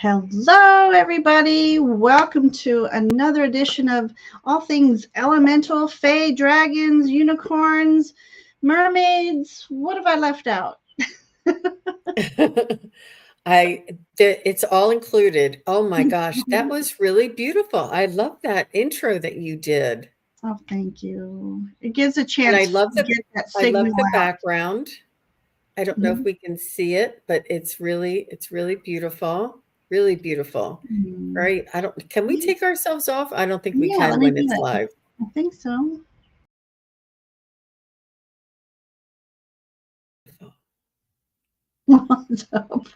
Hello, everybody. Welcome to another edition of All Things Elemental, Fae, Dragons, Unicorns, Mermaids. What have I left out? It's all included. Oh my gosh, that was really beautiful. I love that intro that you did. Oh, thank you. It gives a And chance to get that signal the out. background. I don't know if we can see it, but it's really beautiful. Really beautiful. Right? Can we take ourselves off? I don't think we Yeah, let can me when do it's that. live. I think so. What's up?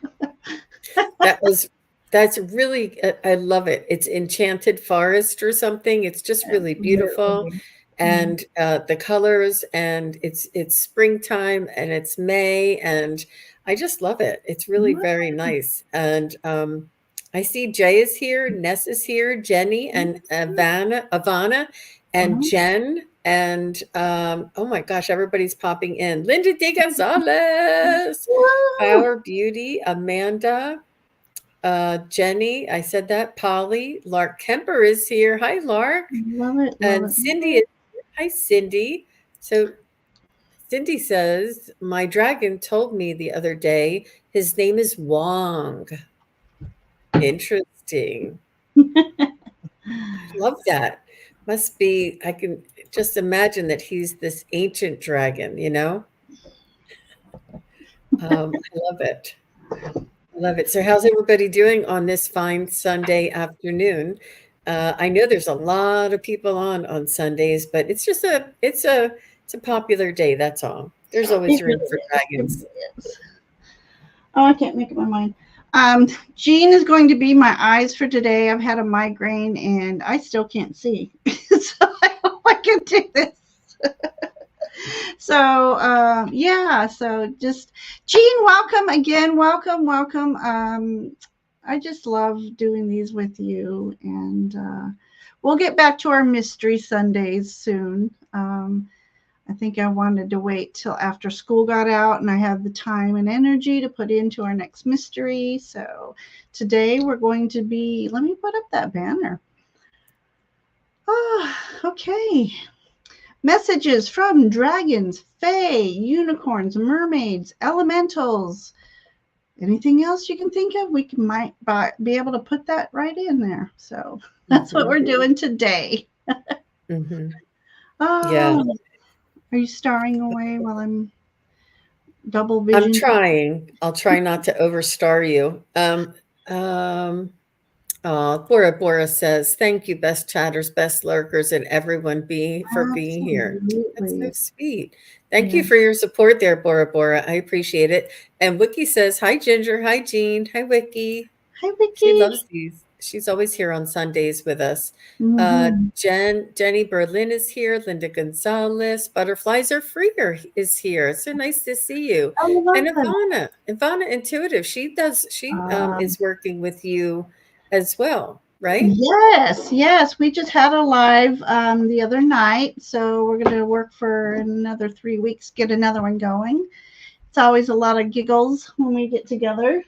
That's really, I love it. It's enchanted forest or something. It's just really beautiful. And the colors, and it's springtime and it's May, and I just love it. It's really very nice. And I see Jay is here, Ness is here, Jenny and Ivana and Jen. And oh my gosh, everybody's popping in. Linda De Gonzalez, Power Beauty, Amanda, Jenny, I said that. Polly, Lark Kemper is here. Hi, Lark. Love it. And Cindy is here. Hi, Cindy. So Cindy says, my dragon told me the other day his name is Wong. Interesting. I love that. Must be, I can just imagine that he's this ancient dragon, you know? I love it. I love it. So how's everybody doing on this fine Sunday afternoon? I know there's a lot of people on Sundays, but it's just it's a popular day. That's all. There's always room for dragons. Oh, I can't make up my mind. Jean is going to be my eyes for today. I've had a migraine and I still can't see. So I hope I can do this. So yeah, so just Jean, welcome again. Welcome. I just love doing these with you, and we'll get back to our mystery Sundays soon. I think I wanted to wait till after school got out and I have the time and energy to put into our next mystery. So today we're going to be, let me put up that banner. Oh, okay. Messages from dragons, fae, unicorns, mermaids, elementals. Anything else you can think of? We might be able to put that right in there. So that's what we're doing today. Yeah. Are you starring away while I'm double vision? I'm trying. I'll try not to overstar you. Bora says, thank you, best chatters, best lurkers, and everyone for being here. That's so sweet. Thank you for your support there, Bora. I appreciate it. And Wiki says, hi, Ginger. Hi, Jean. Hi, Wiki. Hi, Wiki. She loves these. She's always here on Sundays with us. Jenny Berlin is here. Linda Gonzalez. Butterflies Are Freer is here. It's so nice to see you. And Ivana Intuitive. She is working with you as well, right? Yes. We just had a live the other night, so we're going to work for another 3 weeks, get another one going. It's always a lot of giggles when we get together.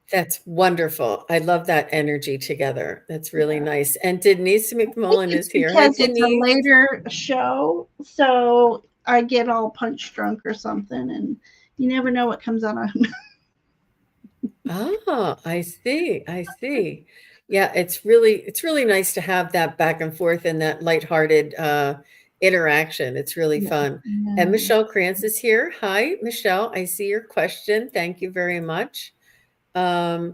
That's wonderful. I love that energy together. That's really nice. And Denise McMullen is here. Because it's a later show, so I get all punch drunk or something, and you never know what comes out of it. Oh, I see. Yeah, it's really nice to have that back and forth and that lighthearted interaction. It's really fun. And Michelle Krantz is here. Hi, Michelle. I see your question. Thank you very much. And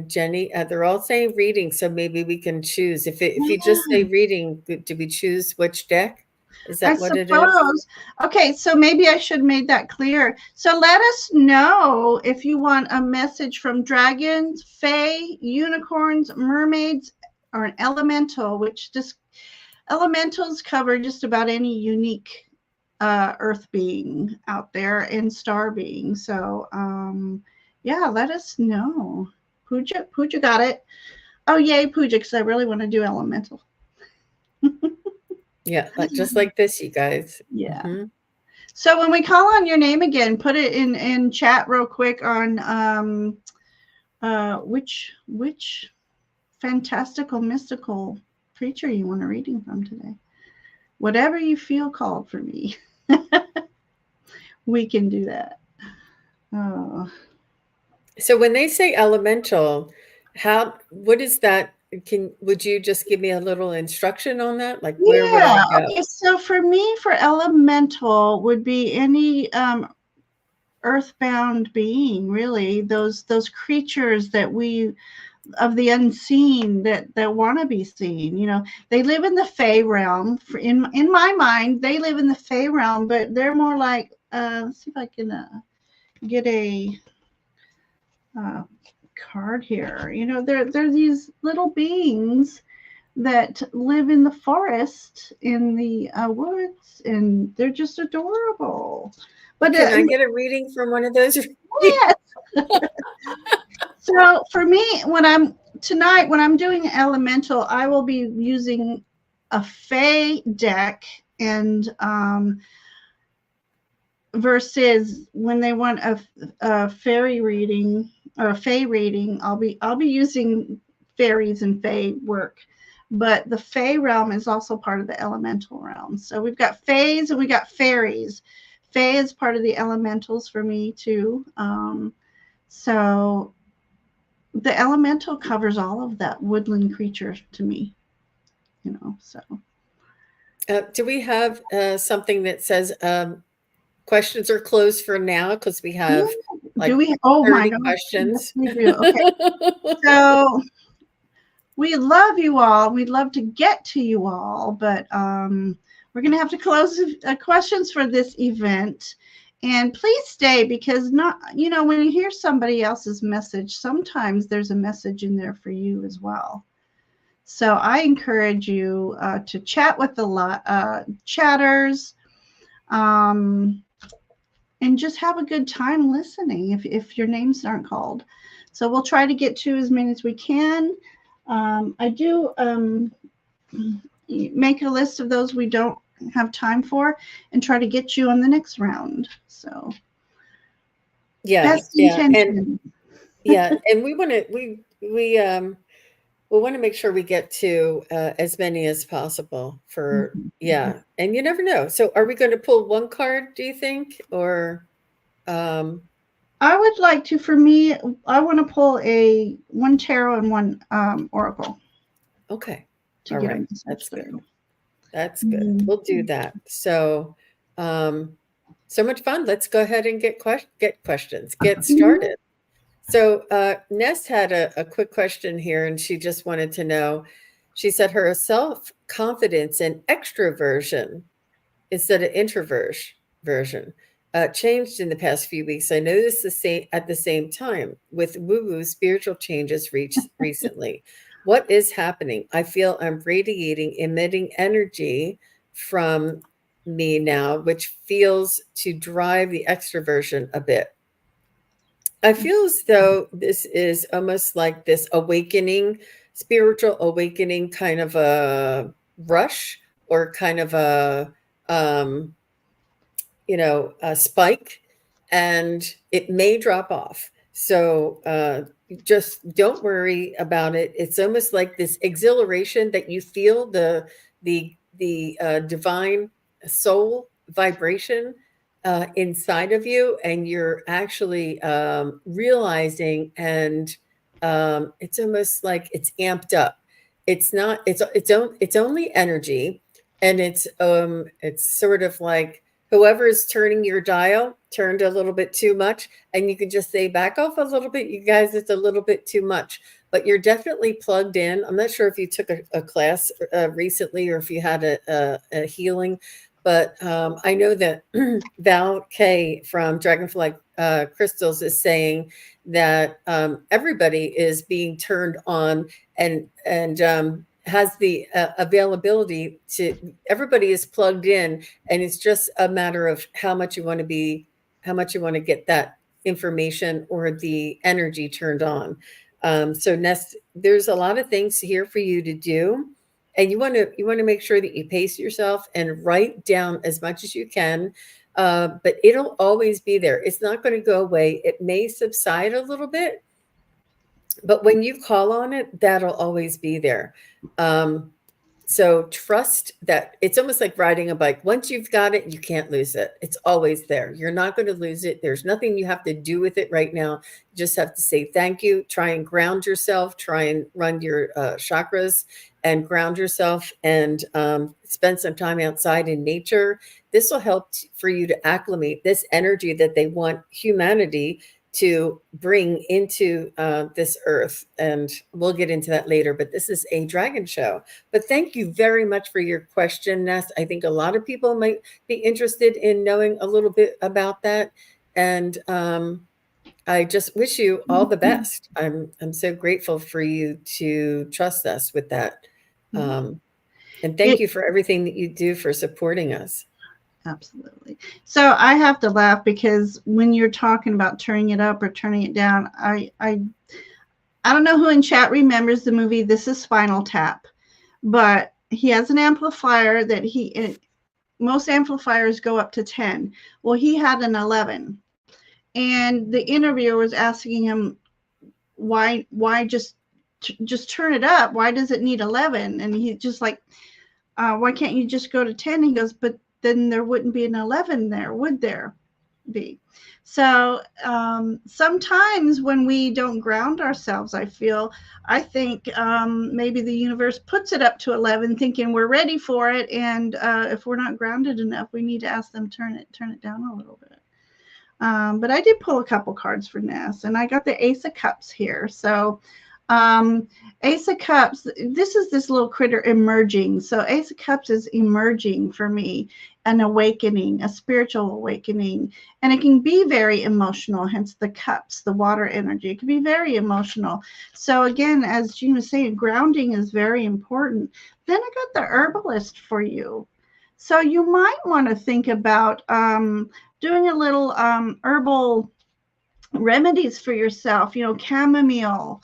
Jenny, they're all saying reading, so maybe we can choose. If you just say reading, do we choose which deck? Is that what it is? Okay, so maybe I should have made that clear. So let us know if you want a message from dragons, fae, unicorns, mermaids, or an elemental, which just elementals cover just about any unique earth being out there and star being. So yeah, let us know. Pooja got it. Oh, yay, Pooja, because I really want to do elemental. Yeah, just like this, you guys. Yeah. So when we call on your name again, put it in chat real quick on which fantastical mystical creature you want a reading from today. Whatever you feel called for me, we can do that. Oh. So when they say elemental, what is that? Would you just give me a little instruction on that? Like, where would I Yeah. go? Okay. So for me, for elemental would be any earthbound being, really. Those creatures that we of the unseen that want to be seen. You know, they live in the Fae realm. In my mind, they live in the Fae realm, but they're more like. Let's see if I can get a card here. You know, they're these little beings that live in the forest, in the woods, and they're just adorable. But Can I get a reading from one of those? yes. So for me, when I'm doing elemental, I will be using a Fae deck, and versus when they want a fairy reading or a Fae reading, I'll be using fairies and Fae work. But the Fae realm is also part of the elemental realm. So we've got Faes and we got fairies. Fae is part of the elementals for me too. So the elemental covers all of that woodland creature to me, you know. So do we have something that says questions are closed for now? Because we have like do we? Oh my 30 gosh! questions. We do. Okay. So we love you all. We'd love to get to you all, but we're going to have to close questions for this event. And please stay, because when you hear somebody else's message, sometimes there's a message in there for you as well. So I encourage you to chat with the chatters, and just have a good time listening if your names aren't called. So we'll try to get to as many as we can. I do make a list of those we don't have time for and try to get you on the next round. So best intention. And we want to we want to make sure we get to as many as possible for and you never know. So are we going to pull one card, do you think, or I would like to, for me, I want to pull one tarot and one oracle. Okay. All right. That's good. That's good. We'll do that. So so much fun. Let's go ahead and get questions. Get started. So Ness had a quick question here, and she just wanted to know, she said her self-confidence and extroversion instead of introversion changed in the past few weeks. I noticed at the same time with woo-woo spiritual changes recently. What is happening? I feel I'm radiating, emitting energy from me now, which feels to drive the extroversion a bit. I feel as though this is almost like this awakening, spiritual awakening, kind of a rush or kind of a spike, and it may drop off. So just don't worry about it. It's almost like this exhilaration that you feel, the divine soul vibration inside of you, and you're actually realizing, and it's almost like it's amped up. It's not. It's only energy, and it's sort of like whoever is turning your dial turned a little bit too much, and you can just say, back off a little bit, you guys, it's a little bit too much. But you're definitely plugged in. I'm not sure if you took a class recently or if you had a healing, but I know that Val K from Dragonfly Crystals is saying that everybody is being turned on and has the availability to, everybody is plugged in, and it's just a matter of how much you want to get that information or the energy turned on. So Nest, there's a lot of things here for you to do, and you want to make sure that you pace yourself and write down as much as you can. But it'll always be there. It's not going to go away. It may subside a little bit, But when you call on it, that'll always be there. So trust that it's almost like riding a bike. Once you've got it, you can't lose it. It's always there. You're not going to lose it. There's nothing you have to do with it right now. You just have to say thank you. Try and ground yourself. Try and run your chakras and ground yourself, and spend some time outside in nature. This will help for you to acclimate this energy that they want humanity to bring into this earth. And we'll get into that later. But this is a dragon show. But thank you very much for your question, Ness. I think a lot of people might be interested in knowing a little bit about that. And I just wish you all the best. I'm so grateful for you to trust us with that. And thank you for everything that you do for supporting us. Absolutely. So I have to laugh because when you're talking about turning it up or turning it down, I don't know who in chat remembers the movie This is Spinal Tap, but he has an amplifier that most amplifiers go up to 10. Well, he had an 11. And the interviewer was asking him, why just turn it up? Why does it need 11? And he just like, why can't you just go to 10? He goes, but then there wouldn't be an 11 there, would there be? So sometimes when we don't ground ourselves, I think maybe the universe puts it up to 11 thinking we're ready for it. And if we're not grounded enough, we need to ask them turn it down a little bit. But I did pull a couple cards for Ness, and I got the Ace of Cups here. So Ace of Cups, this is this little critter emerging. So Ace of Cups is emerging for me, an awakening, a spiritual awakening. And it can be very emotional, hence the cups, the water energy. It can be very emotional. So again, as Jean was saying, grounding is very important. Then I got the herbalist for you. So you might want to think about doing a little herbal remedies for yourself, chamomile.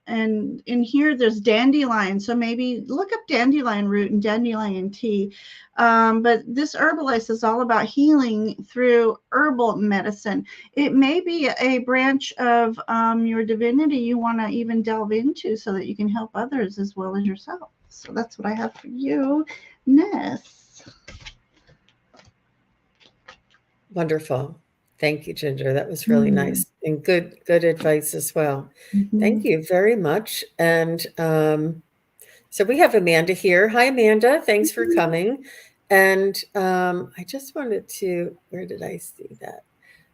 And in here, there's dandelion. So maybe look up dandelion root and dandelion tea. But this herbalist is all about healing through herbal medicine. It may be a branch of your divinity you want to even delve into so that you can help others as well as yourself. So that's what I have for you, Ness. Wonderful. Thank you, Ginger. That was really nice and good advice as well. Thank you very much. And so we have Amanda here. Hi, Amanda. Thanks for coming. And I just wanted to, where did I see that?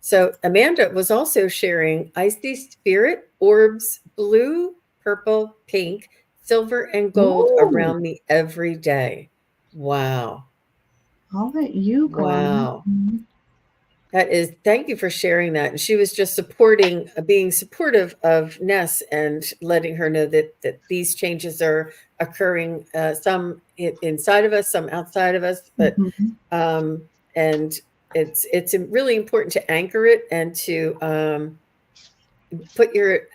So Amanda was also sharing icy spirit orbs, blue, purple, pink, silver, and gold around me every day. Wow. I'll let you go. Wow. That is, thank you for sharing that. And she was just being supportive of Ness and letting her know that these changes are occurring, some inside of us, some outside of us, but and it's really important to anchor it and to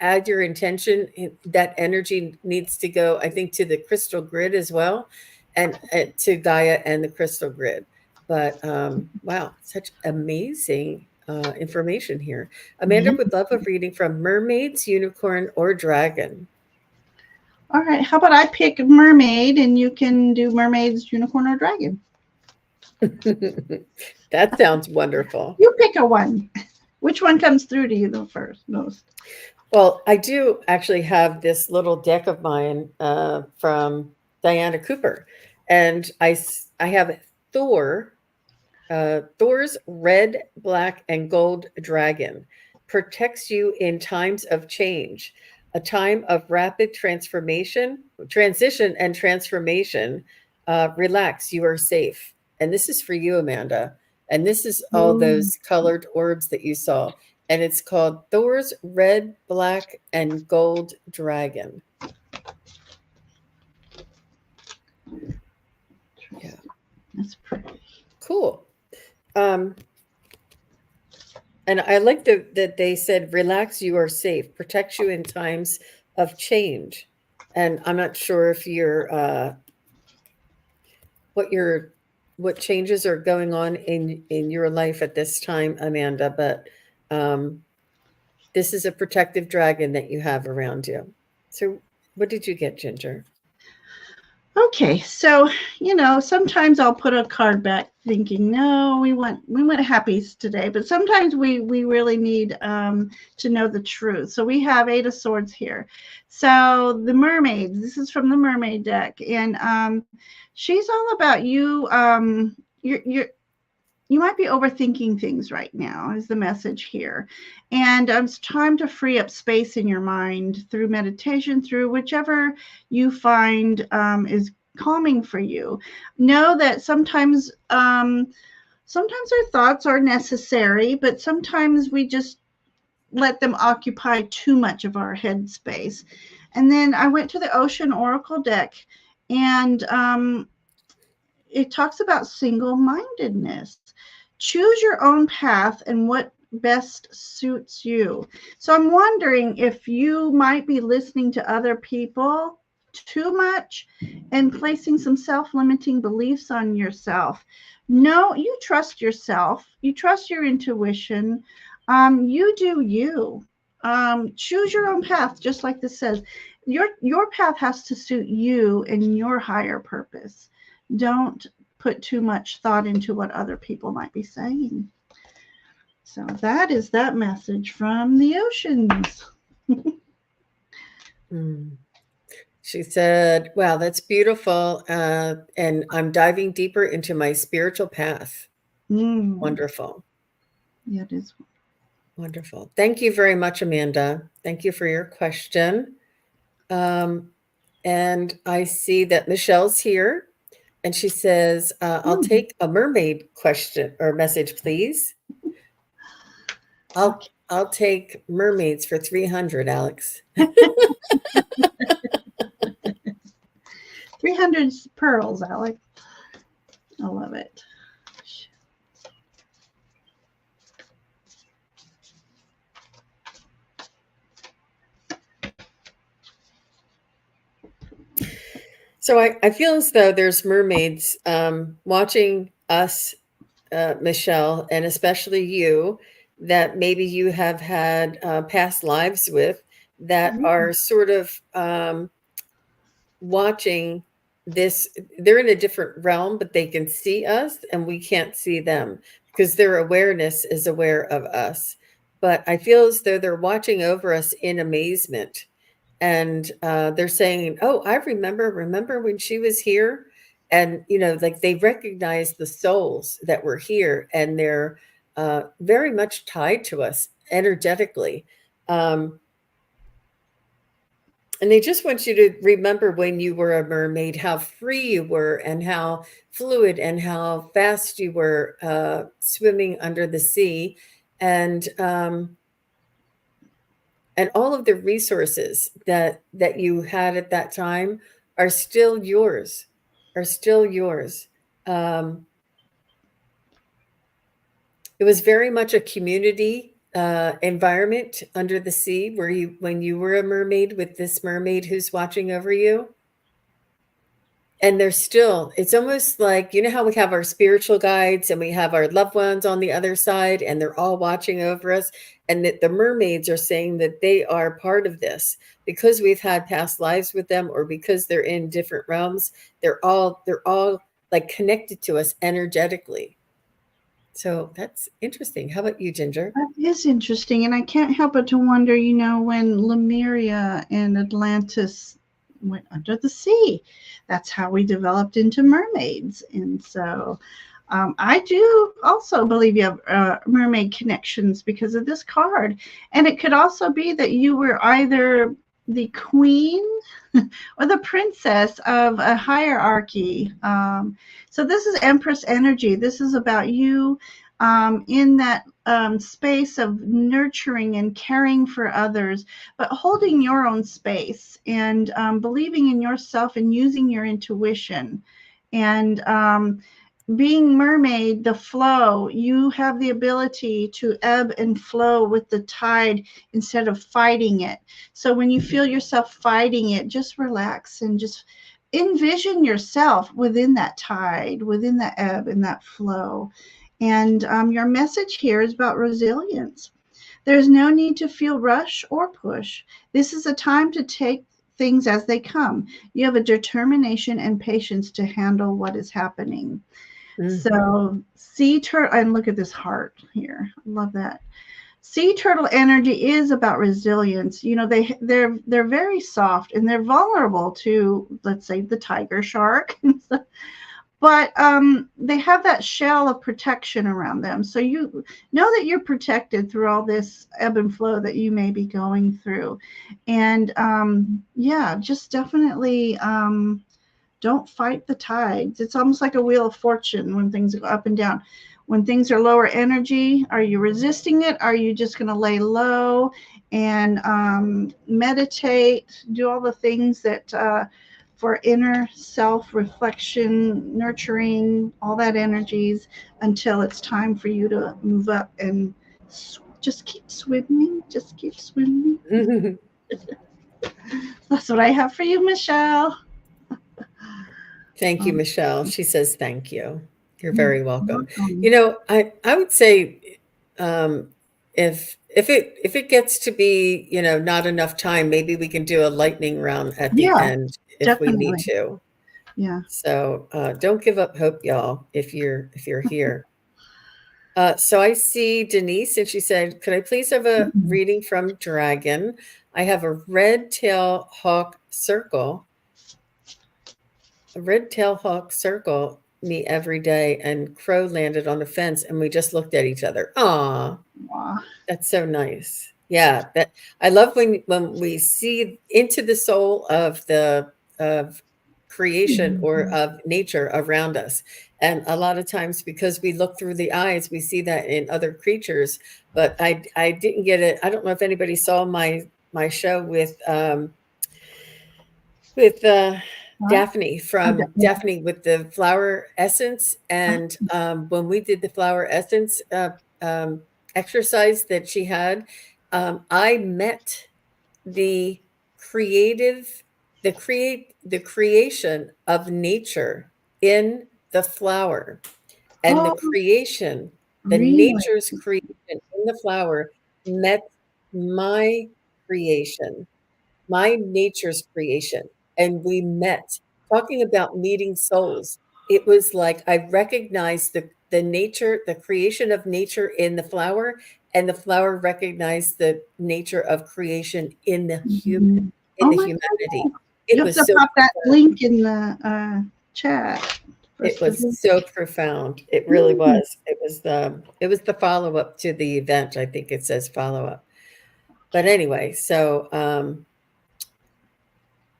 add your intention. That energy needs to go, I think, to the crystal grid as well, and to Gaia and the crystal grid. But wow, such amazing information here. Amanda would love a reading from mermaids, unicorn, or dragon. All right. How about I pick mermaid and you can do mermaids, unicorn, or dragon? That sounds wonderful. You pick a one. Which one comes through to you the most? Well, I do actually have this little deck of mine from Diana Cooper, and I have Thor. Thor's red, black, and gold dragon protects you in times of change, a time of rapid transition, and transformation. Relax, you are safe. And this is for you, Amanda. And this is all those colored orbs that you saw. And it's called Thor's red, black, and gold dragon. Yeah. That's pretty. Cool. And I like that they said, relax, you are safe, protects you in times of change. And I'm not sure if what changes are going on in your life at this time, Amanda, but This is a protective dragon that you have around you. So what did you get, Ginger? Okay, so sometimes I'll put a card back thinking, no, we want happies today, but sometimes we really need to know the truth. So we have Eight of Swords here. So the mermaids, this is from the mermaid deck, and she's all about you. You might be overthinking things right now, is the message here. And it's time to free up space in your mind through meditation, through whichever you find is calming for you. Know that sometimes our thoughts are necessary, but sometimes we just let them occupy too much of our head space. And then I went to the Ocean Oracle deck, and it talks about single-mindedness. Choose your own path and what best suits you. So I'm wondering if you might be listening to other people too much and placing some self-limiting beliefs on yourself. No, you trust yourself. You trust your intuition. You do you. Choose your own path, just like this says. Your path has to suit you and your higher purpose. Don't put too much thought into what other people might be saying. So that is that message from the oceans. She said, wow, that's beautiful. And I'm diving deeper into my spiritual path. Wonderful. Yeah, it is. Wonderful. Thank you very much, Amanda. Thank you for your question. And I see that Michelle's here. And she says, I'll take a mermaid question or message, please. I'll take mermaids for 300, Alex. 300 pearls, Alex. I love it. So I feel as though there's mermaids watching us, Michelle, and especially you, that maybe you have had past lives with that are sort of watching this. They're in a different realm, but they can see us and we can't see them because their awareness is aware of us. But I feel as though they're watching over us in amazement. And they're saying, oh, I remember when she was here. And, like they recognize the souls that were here and they're very much tied to us energetically. And they just want you to remember when you were a mermaid, how free you were and how fluid and how fast you were swimming under the sea. And all of the resources that you had at that time are still yours, It was very much a community environment under the sea when you were a mermaid with this mermaid who's watching over you. And it's almost like, how we have our spiritual guides and we have our loved ones on the other side and they're all watching over us. And that the mermaids are saying that they are part of this because we've had past lives with them or because they're in different realms. They're all like connected to us energetically. So that's interesting. How about you, Ginger? That is interesting. And I can't help but to wonder, when Lemuria and Atlantis went under the sea, that's how we developed into mermaids. And so I do also believe you have mermaid connections because of this card. And it could also be that you were either the queen or the princess of a hierarchy. So this is Empress energy. This is about you in that space of nurturing and caring for others, but holding your own space and believing in yourself and using your intuition. And being mermaid, the flow, you have the ability to ebb and flow with the tide instead of fighting it. So when you feel yourself fighting it, just relax and just envision yourself within that tide, within that ebb and that flow. And your message here is about resilience. There's no need to feel rush or push. This is a time to take things as they come. You have a determination and patience to handle what is happening. So sea turtle, and look at this heart here. I love that. Sea turtle energy is about resilience. You know, they're very soft and they're vulnerable to, let's say, the tiger shark. But they have that shell of protection around them. So you know that you're protected through all this ebb and flow that you may be going through. And yeah, just definitely don't fight the tides. It's almost like a wheel of fortune when things go up and down. When things are lower energy, are you resisting it? Are you just going to lay low and meditate, do all the things that for inner self-reflection, nurturing, all that energies until it's time for you to move up and just keep swimming, just keep swimming. That's what I have for you, Michelle. Thank you, Michelle. She says thank you. You're You're very welcome. welcome. You know, I would say if it gets to be, you know, not enough time, maybe we can do a lightning round at the Yeah, end if we need definitely. to. Yeah. So don't give up hope, y'all, if you're here. So I see Denise, and she said, could I please have a reading from Dragon? I have a red tail hawk circle. A red tail hawk circle me every day, and crow landed on the fence, and we just looked at each other. Aw, Wow. that's so nice. Yeah, that I love when we see into the soul of creation or of nature around us. And a lot of times, because we look through the eyes, we see that in other creatures. But I didn't get it. I don't know if anybody saw my show with Daphne from Daphne with the flower essence. And when we did the flower essence exercise that she had, I met the the creation of nature in the flower, and the creation, the Really? nature's creation in the flower met my creation, my nature's creation, and we met, talking about meeting souls. It was like I recognized the nature, the creation of nature in the flower, and the flower recognized the nature of creation in the human, in Oh the my humanity. goodness. It You have was to so pop that profound. link in the chat. It was so profound. It really was. It was the follow-up to the event. I think it says follow-up. But anyway, so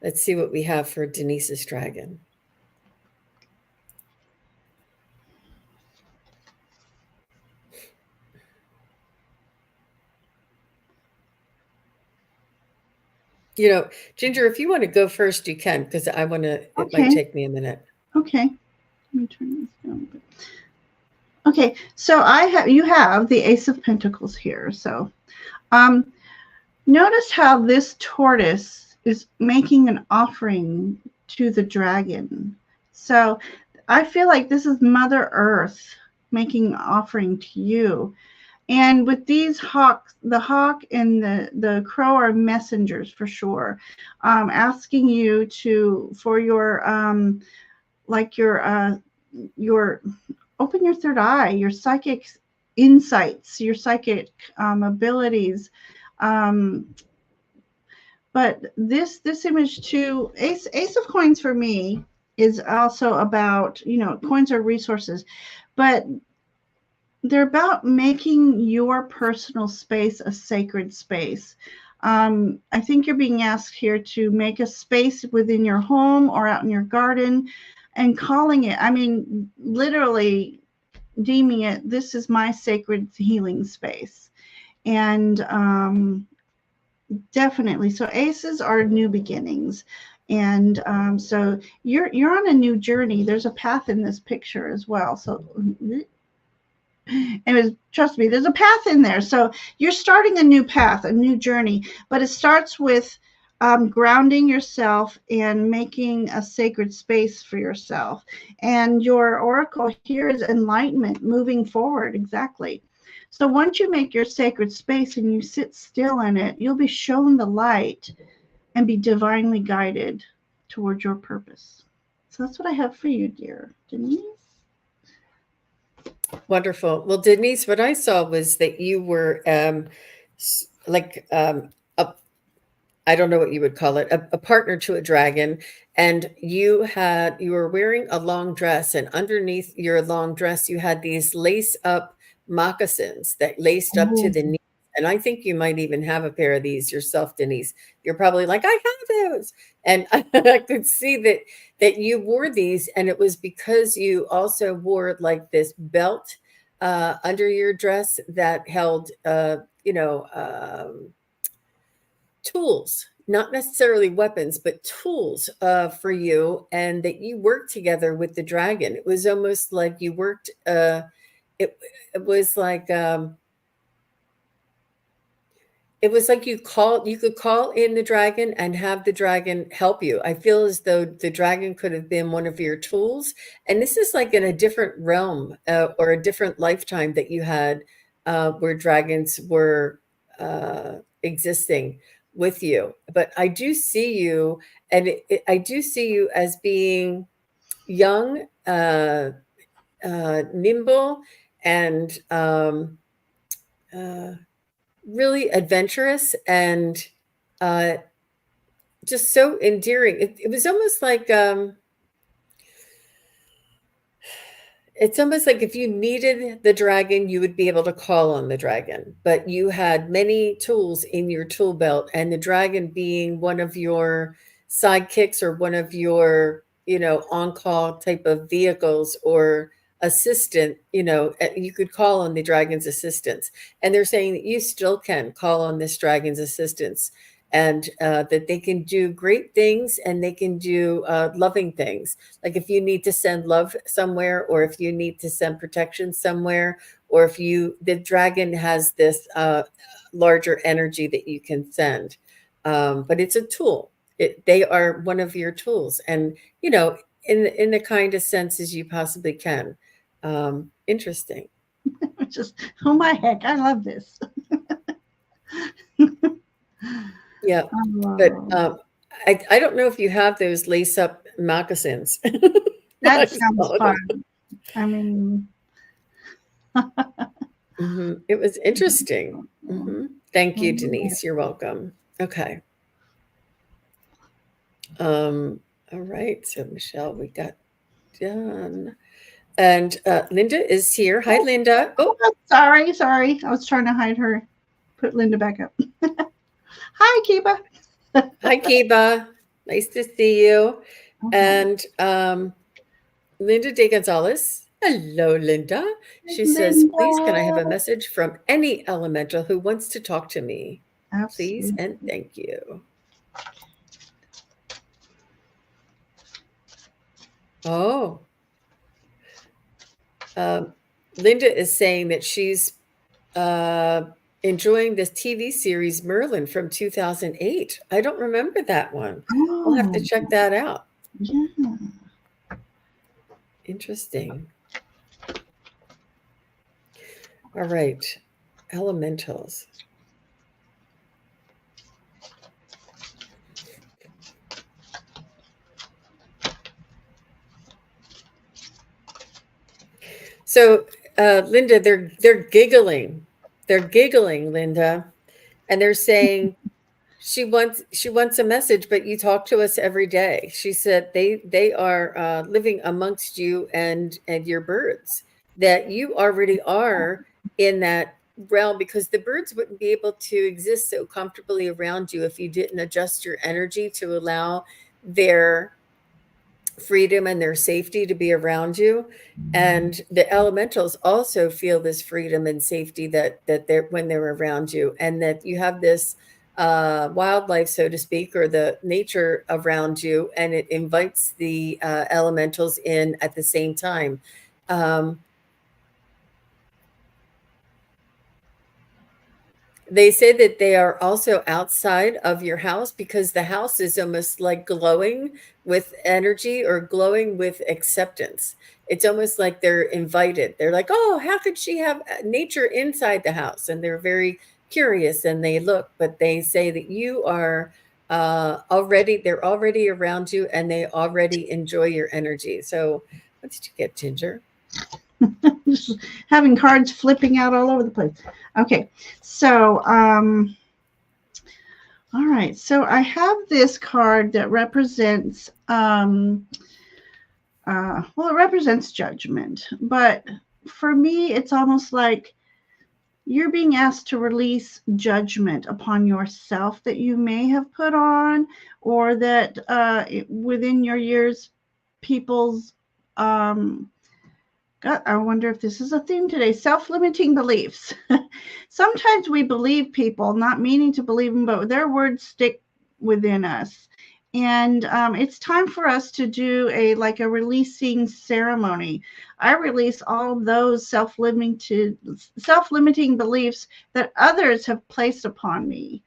let's see what we have for Denise's dragon. You know, Ginger, if you want to go first, you can, because I want to, it might take me a minute. Okay. Let me turn this down a bit. Okay, so you have the Ace of Pentacles here. So notice how this tortoise is making an offering to the dragon. So I feel like this is Mother Earth making an offering to you. And with these hawks, the hawk and the crow are messengers for sure, asking you for your open your third eye, your psychic insights, your psychic abilities. But this image too, Ace of Coins for me is also about, you know, coins are resources, but they're about making your personal space a sacred space. I think you're being asked here to make a space within your home or out in your garden and calling it, I mean, literally deeming it, this is my sacred healing space. And definitely, so aces are new beginnings. And so you're on a new journey. There's a path in this picture as well. So trust me, there's a path in there. So you're starting a new path, a new journey, but it starts with grounding yourself and making a sacred space for yourself. And your oracle here is enlightenment, moving forward. Exactly. So once you make your sacred space and you sit still in it, you'll be shown the light and be divinely guided towards your purpose. So that's what I have for you, dear Denise. Wonderful. Well, Denise, what I saw was that you were like a, I don't know what you would call it, a partner to a dragon, and you were wearing a long dress, and underneath your long dress, you had these lace up moccasins that laced up to Oh, the knee. And I think you might even have a pair of these yourself, Denise. You're probably like, I have those. And I could see that you wore these, and it was because you also wore like this belt under your dress that held, tools, not necessarily weapons, but tools for you, and that you worked together with the dragon. It was almost like you worked. It, it was like it was like you could call in the dragon and have the dragon help you. I feel as though the dragon could have been one of your tools. And this is like in a different realm or a different lifetime that you had where dragons were existing with you. But I do see you, and I do see you as being young, nimble, and really adventurous, and just so endearing. It was almost like it's almost like if you needed the dragon, you would be able to call on the dragon, but you had many tools in your tool belt, and the dragon being one of your sidekicks or one of your, on-call type of vehicles or assistant, you could call on the dragon's assistance. And they're saying that you still can call on this dragon's assistance, and that they can do great things, and they can do loving things. Like if you need to send love somewhere, or if you need to send protection somewhere, or if the dragon has this larger energy that you can send. But it's a tool. They are one of your tools, and in the kindest sense as you possibly can. Interesting. just, oh my heck, I love this. Yeah, but I don't know if you have those lace up moccasins. That sounds fun. I mean, It was interesting. Thank you, Denise. You're welcome. Okay. All right. So Michelle, we got done. And Linda is here. Hi, Linda. Oh, sorry. I was trying to hide her. Put Linda back up. Hi, Kiba. Hi, Kiba. Nice to see you. And Linda De Gonzalez. Hello, Linda. She says, please, can I have a message from any elemental who wants to talk to me? Absolutely. Please and thank you. Oh. Linda is saying that she's enjoying this TV series Merlin from 2008. I don't remember that one. I'll have to check that out. Yeah. Interesting. All right. Elementals. So, Linda, they're giggling. They're giggling, Linda, and they're saying she wants a message, but you talk to us every day. She said they are living amongst you and your birds. That you already are in that realm, because the birds wouldn't be able to exist so comfortably around you if you didn't adjust your energy to allow their freedom and their safety to be around you. And the elementals also feel this freedom and safety that they're when they're around you, and that you have this wildlife, so to speak, or the nature around you, and it invites the elementals in at the same time. They say that they are also outside of your house because the house is almost like glowing with energy or glowing with acceptance. It's almost like they're invited. They're like, oh, how could she have nature inside the house? And they're very curious and they look, but they say that you are they're already around you and they already enjoy your energy. So what did you get, Ginger? Just having cards flipping out all over the place. Okay, so all right. So I have this card that represents well, it represents judgment, but for me, it's almost like you're being asked to release judgment upon yourself that you may have put on, or that within your years, people's God, I wonder if this is a theme today. Self-limiting beliefs. Sometimes we believe people, not meaning to believe them, but their words stick within us. And it's time for us to do a releasing ceremony. I release all those self-limiting beliefs that others have placed upon me,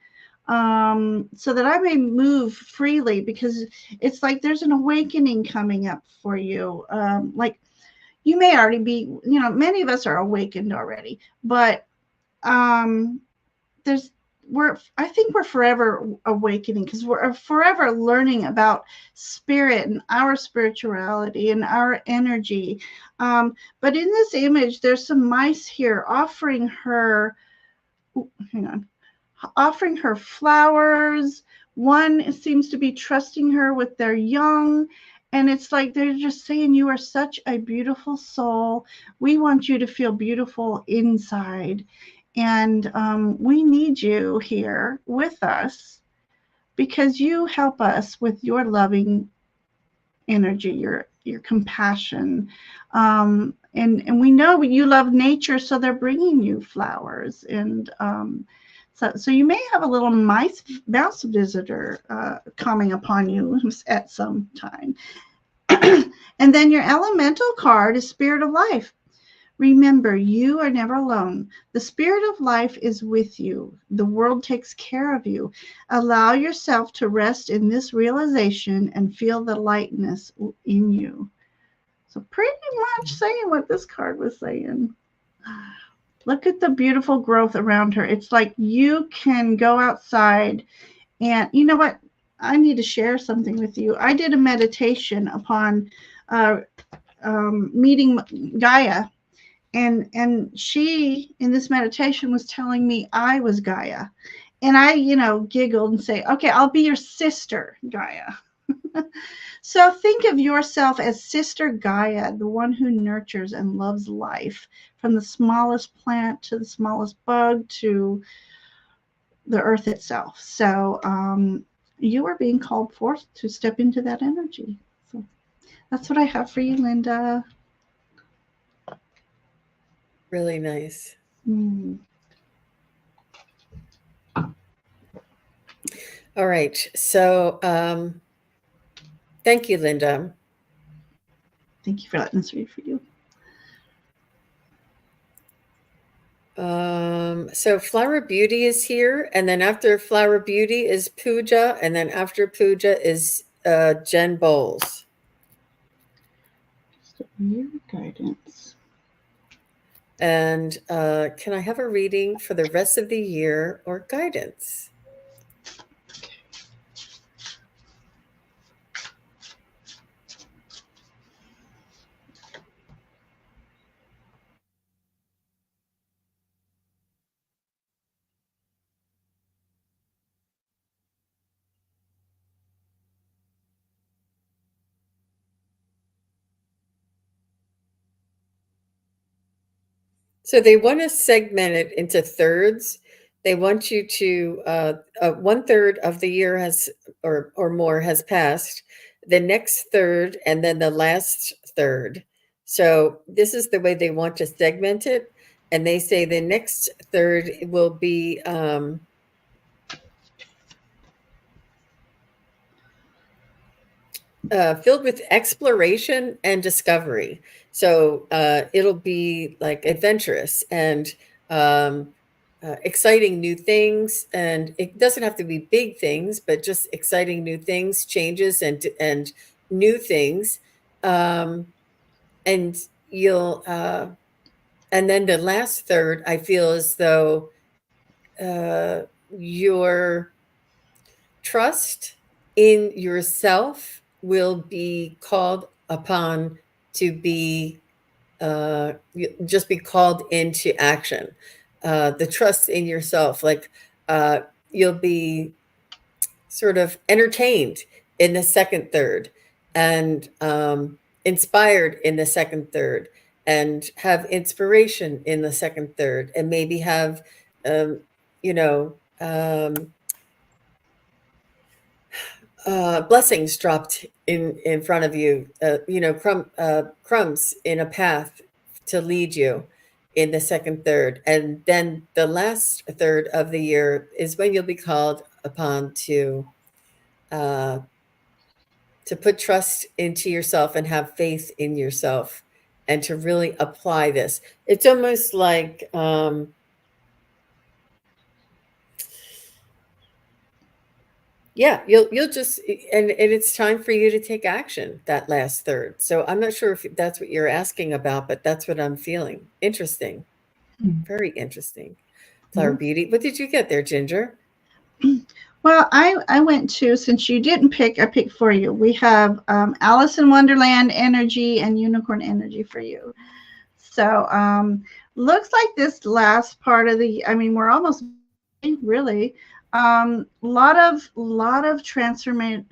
so that I may move freely, because it's like there's an awakening coming up for you. Like you may already be, many of us are awakened already, but there's I think we're forever awakening, because we're forever learning about spirit and our spirituality and our energy. But in this image, there's some mice here offering her, hang on, offering her flowers. One seems to be trusting her with their young. And it's like they're just saying, you are such a beautiful soul. We want you to feel beautiful inside. And we need you here with us, because you help us with your loving energy, your compassion. And we know you love nature, so they're bringing you flowers. And so you may have a little mouse visitor coming upon you at some time. And then your elemental card is Spirit of Life. Remember, you are never alone. The Spirit of Life is with you. The world takes care of you. Allow yourself to rest in this realization and feel the lightness in you. So pretty much saying what this card was saying. Look at the beautiful growth around her. It's like you can go outside, and you know what? I need to share something with you. I did a meditation upon meeting Gaia, and she in this meditation was telling me I was Gaia, and I giggled and say, okay, I'll be your sister Gaia. So think of yourself as Sister Gaia, the one who nurtures and loves life, from the smallest plant to the smallest bug to the earth itself. So you are being called forth to step into that energy. So that's what I have for you, Linda. Really nice. All right. So thank you, Linda. Thank you for letting us read for you. So Flower Beauty is here, and then after Flower Beauty is Pooja, and then after Pooja is Jen Bowles. Just your guidance. And can I have a reading for the rest of the year or guidance? So they want to segment it into thirds. They want you to 1/3 of the year has or more has passed, the next third, and then the last third. So this is the way they want to segment it, and they say the next third will be filled with exploration and discovery. So it'll be like adventurous and exciting new things, and it doesn't have to be big things, but just exciting new things, changes, and new things, and you'll and then the last third, I feel as though your trust in yourself will be called upon to be just be called into action. The trust in yourself, like you'll be sort of entertained in the second third, and inspired in the second third, and have inspiration in the second third, and maybe have you know blessings dropped in front of you, crumbs in a path to lead you in the second third. And then the last third of the year is when you'll be called upon to put trust into yourself and have faith in yourself, and to really apply this. It's almost like yeah, you'll just, and it's time for you to take action that last third. So I'm not sure if that's what you're asking about, but that's what I'm feeling. Interesting. Very interesting. Flower Beauty. What did you get there, Ginger? Well, I went to, since you didn't pick, I picked for you. We have Alice in Wonderland energy and unicorn energy for you. So looks like this last part of the, I mean, we're almost really lot of transformative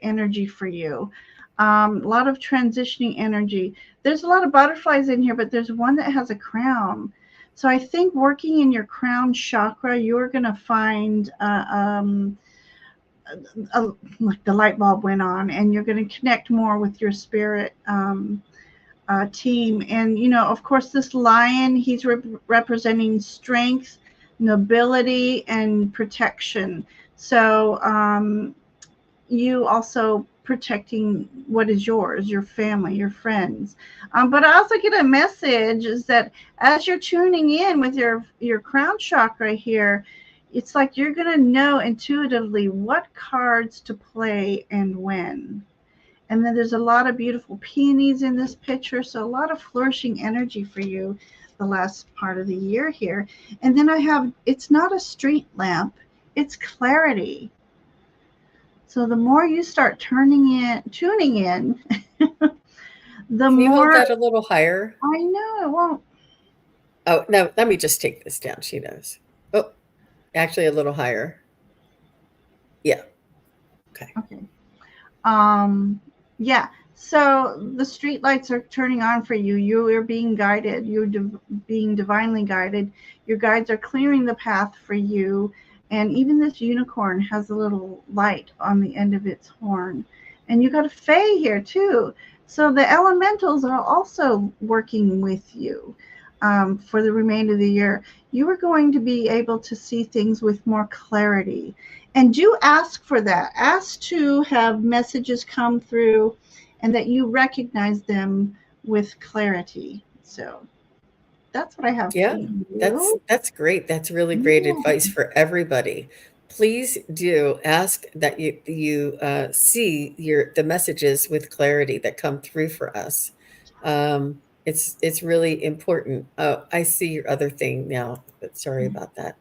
energy for you. A lot of transitioning energy. There's a lot of butterflies in here, but there's one that has a crown. So I think working in your crown chakra, you're going to find like the light bulb went on, and you're going to connect more with your spirit team. And, you know, of course, this lion, he's representing strength, nobility, and protection. So you also protecting what is yours, your family, your friends. But I also get a message is that as you're tuning in with your crown chakra here, it's like you're going to know intuitively what cards to play and when. And then there's a lot of beautiful peonies in this picture. So a lot of flourishing energy for you the last part of the year here. And then I have, it's not a street lamp, it's clarity. So the more you start tuning in, the Can you more. hold that a little higher? I know it won't. Oh, no, let me just take this down. She knows. Oh, actually a little higher. Yeah. Okay. Okay. Yeah. So the street lights are turning on for you. You are being guided. You're being divinely guided. Your guides are clearing the path for you. And even this unicorn has a little light on the end of its horn. And you got a fae here too. So the elementals are also working with you for the remainder of the year. You are going to be able to see things with more clarity. And do ask for that. Ask to have messages come through and that you recognize them with clarity. So that's what I have Yeah, for you. that's great. That's really great advice for everybody. Please do ask that you see the messages with clarity that come through for us. It's really important. Oh, I see your other thing now, but sorry about that.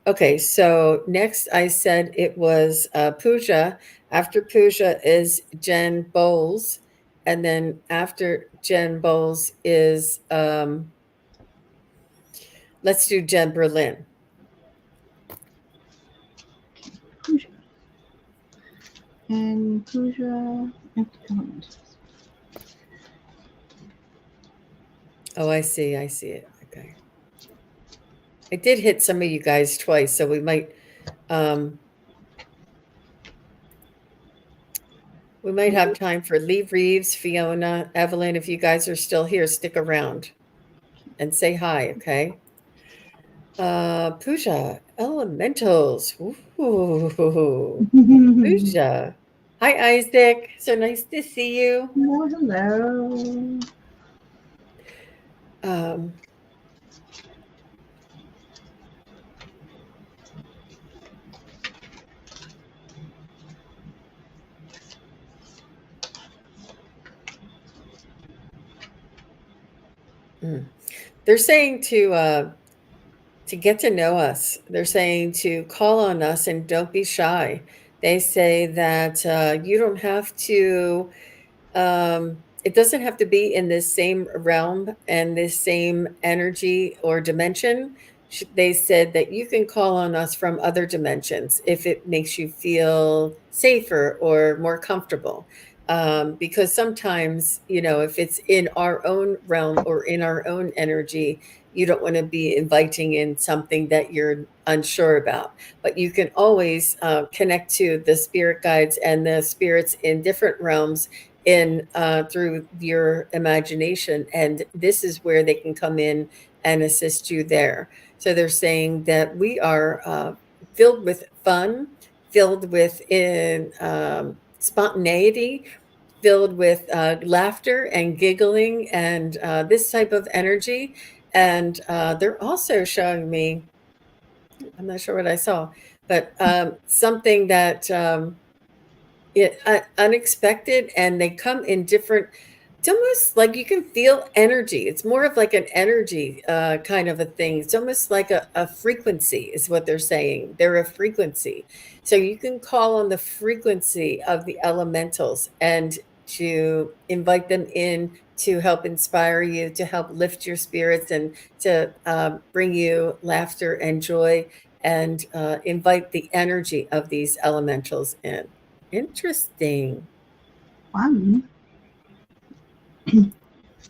Okay, so next I said it was Pooja. After Pooja is Jen Bowles, and then after Jen Bowles is let's do Jen Berlin. Puja. And Puja and Elementals. Oh, I see it. Okay. I did hit some of you guys twice, so we might have time for Lee Reeves, Fiona, Evelyn. If you guys are still here, stick around and say hi, okay? Pooja, Elementals. Ooh, Pooja. Hi, Isaac. So nice to see you. Hello. Mm. They're saying to get to know us. They're saying to call on us and don't be shy. They say that you don't have to it doesn't have to be in this same realm and this same energy or dimension. They said that you can call on us from other dimensions if it makes you feel safer or more comfortable. Because sometimes, if it's in our own realm or in our own energy, you don't want to be inviting in something that you're unsure about. But you can always connect to the spirit guides and the spirits in different realms in through your imagination, and this is where they can come in and assist you there. So they're saying that we are filled with fun, filled with spontaneity, filled with laughter and giggling and this type of energy. And they're also showing me, I'm not sure what I saw, but something that unexpected, and they come in different, it's almost like you can feel energy. It's more of like an energy kind of a thing. It's almost like a frequency is what they're saying. They're a frequency. So you can call on the frequency of the elementals and to invite them in to help inspire you, to help lift your spirits, and to bring you laughter and joy, and invite the energy of these elementals in. Interesting. Fun.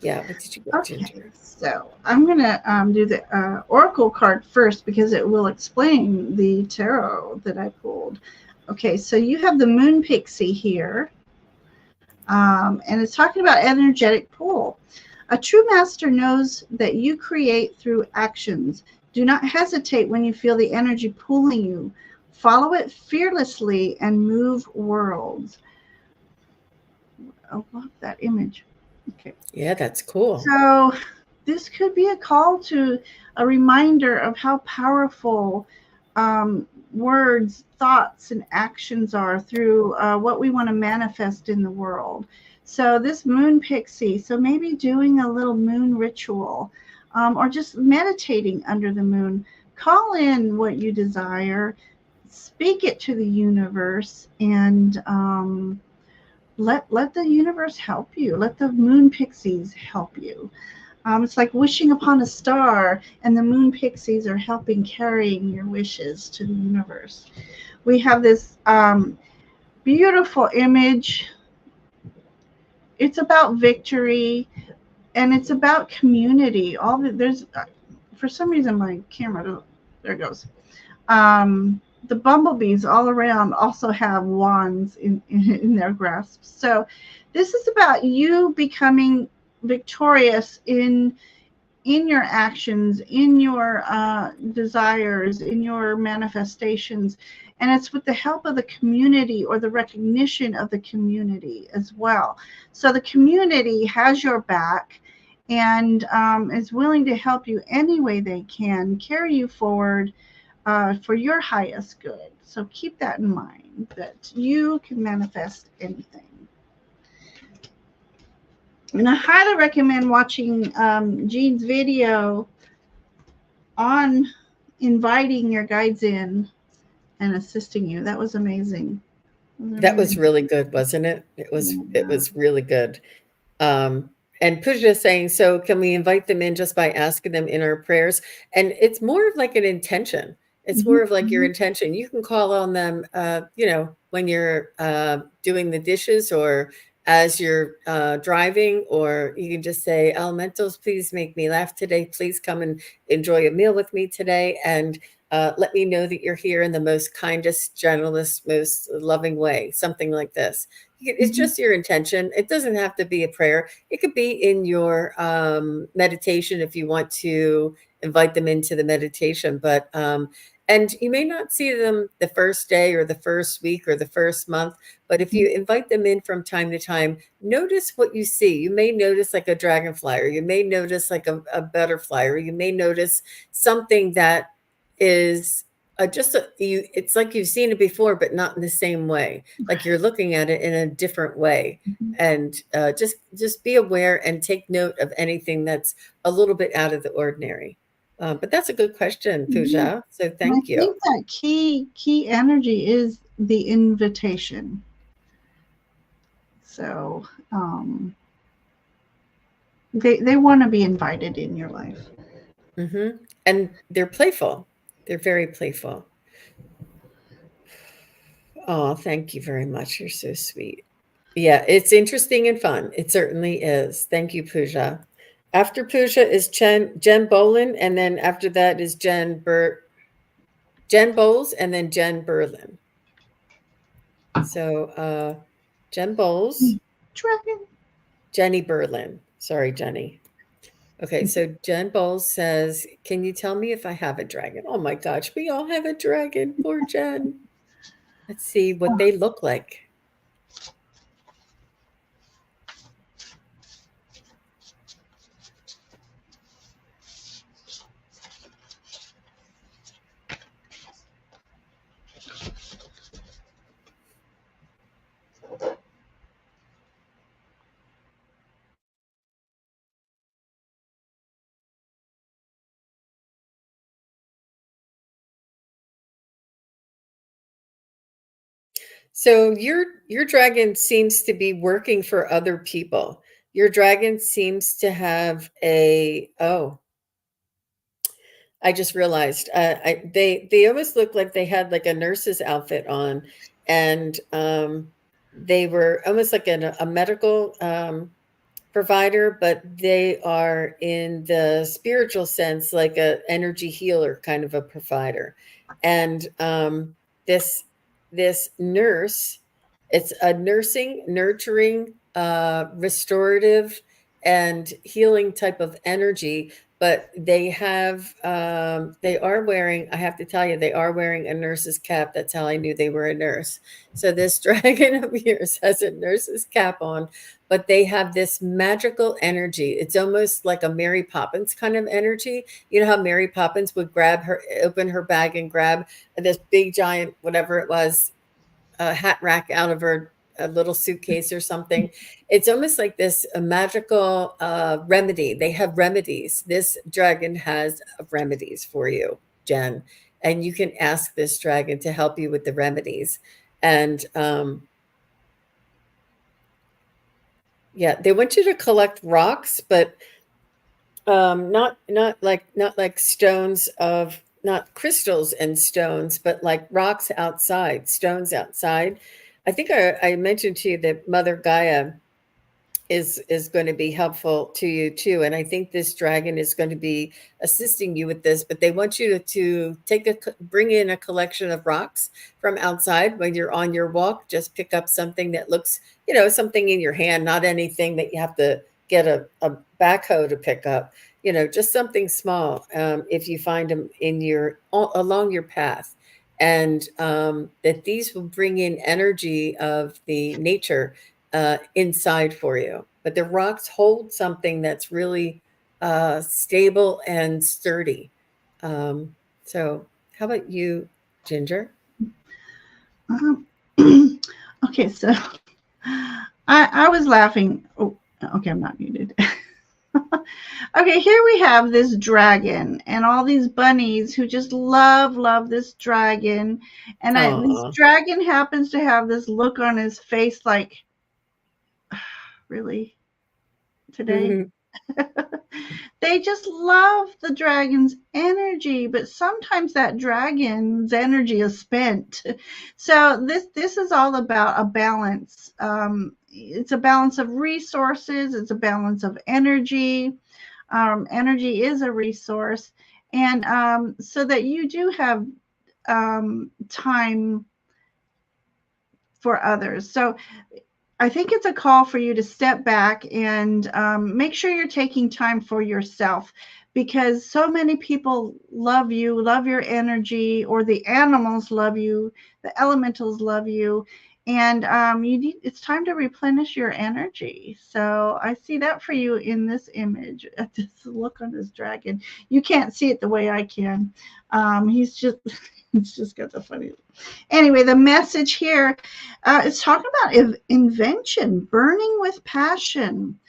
Yeah, what did you get, Okay, Ginger? so I'm going to do the oracle card first because it will explain the tarot that I pulled. Okay, so you have the moon pixie here, and it's talking about energetic pull. A true master knows that you create through actions. Do not hesitate when you feel the energy pulling you. Follow it fearlessly and move worlds. I love that image. Okay. Yeah, that's cool. So this could be a call to a reminder of how powerful words, thoughts, and actions are through what we want to manifest in the world. So this moon pixie, so maybe doing a little moon ritual or just meditating under the moon. Call in what you desire, speak it to the universe, and let the universe help you. Let the moon pixies help you. It's like wishing upon a star, and the moon pixies are helping carrying your wishes to the universe. We have this beautiful image. It's about victory, and it's about community. There's for some reason my camera, there it goes. The bumblebees all around also have wands in their grasp. So this is about you becoming victorious in your actions, in your desires, in your manifestations. And it's with the help of the community or the recognition of the community as well. So the community has your back and is willing to help you any way they can, carry you forward for your highest good. So keep that in mind, that you can manifest anything. And I highly recommend watching Jean's video on inviting your guides in and assisting you. That was amazing. That was really good, wasn't it? It was really good. Um, and Pooja saying, so can we invite them in just by asking them in our prayers? And it's more of like an intention. It's more of like your intention. You can call on them, when you're doing the dishes, or as you're driving, or you can just say, elementals, please make me laugh today. Please come and enjoy a meal with me today. And let me know that you're here in the most kindest, gentlest, most loving way. Something like this. It's just your intention. It doesn't have to be a prayer. It could be in your meditation if you want to invite them into the meditation. But and you may not see them the first day or the first week or the first month, but if you invite them in from time to time, notice what you see. You may notice like a dragonfly, or you may notice like a butterfly, or you may notice something that is it's like you've seen it before, but not in the same way. Like you're looking at it in a different way. And just be aware and take note of anything that's a little bit out of the ordinary. But that's a good question, Pooja. So thank I you. think that key energy is the invitation. So they want to be invited in your life. And they're playful. They're very playful. Oh, thank you very much. You're so sweet. Yeah, it's interesting and fun. It certainly is. Thank you, Pooja. After Pooja is Jen Bolin, and then after that is Jen Bowles, and then Jen Berlin. So Jen Bowles, Dragon. Jenny Berlin. Sorry, Jenny. Okay, so Jen Bowles says, "Can you tell me if I have a dragon?" Oh my gosh, we all have a dragon. Poor Jen. Let's see what they look like. So your dragon seems to be working for other people. Your dragon seems to have I just realized they almost look like they had like a nurse's outfit on, and they were almost like a medical provider, but they are in the spiritual sense like a energy healer kind of a provider. And this this nurse, it's a nursing, nurturing, restorative, and healing type of energy. But they are wearing, I have to tell you, they are wearing a nurse's cap. That's how I knew they were a nurse. So this dragon of yours has a nurse's cap on, but they have this magical energy. It's almost like a Mary Poppins kind of energy. You know how Mary Poppins would open her bag and grab this big giant, whatever it was, a hat rack out of her a little suitcase or something. It's almost like this a magical remedy. They have remedies. This dragon has remedies for you, Jen, and you can ask this dragon to help you with the remedies. And yeah, they want you to collect rocks, but not like stones of, not crystals and stones, but like rocks outside, stones outside. I think I mentioned to you that Mother Gaia is going to be helpful to you too, and I think this dragon is going to be assisting you with this. But they want you to bring in a collection of rocks from outside when you're on your walk. Just pick up something that looks, something in your hand, not anything that you have to get a backhoe to pick up. Just something small. If you find them along your path, and that these will bring in energy of the nature inside for you. But the rocks hold something that's really stable and sturdy. So how about you, Ginger? Okay, so I was laughing. Oh, okay, I'm not muted. Okay, here we have this dragon and all these bunnies who just love this dragon. And this dragon happens to have this look on his face like, really? Today? They just love the dragon's energy, but sometimes that dragon's energy is spent. So this is all about a balance. It's a balance of resources. It's a balance of energy. Energy is a resource, and so that you do have time for others. So I think it's a call for you to step back and make sure you're taking time for yourself, because so many people love you, love your energy, or the animals love you, the elementals love you, and it's time to replenish your energy. So I see that for you in this image. This look on this dragon. You can't see it the way I can. He's just It's just got the funny. Anyway, the message here is talking about invention, burning with passion.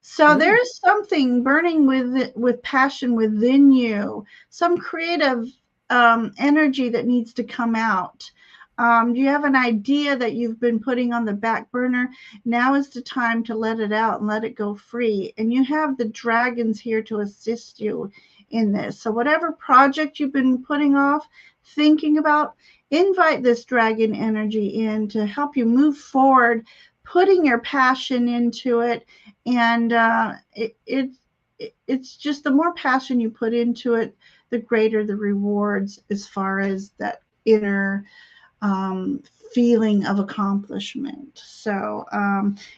So there's something burning with passion within you, some creative energy that needs to come out. You have an idea that you've been putting on the back burner. Now is the time to let it out and let it go free. And you have the dragons here to assist you in this. So whatever project you've been putting off, thinking about, invite this dragon energy in to help you move forward, putting your passion into it. And it's just the more passion you put into it, the greater the rewards as far as that inner feeling of accomplishment. So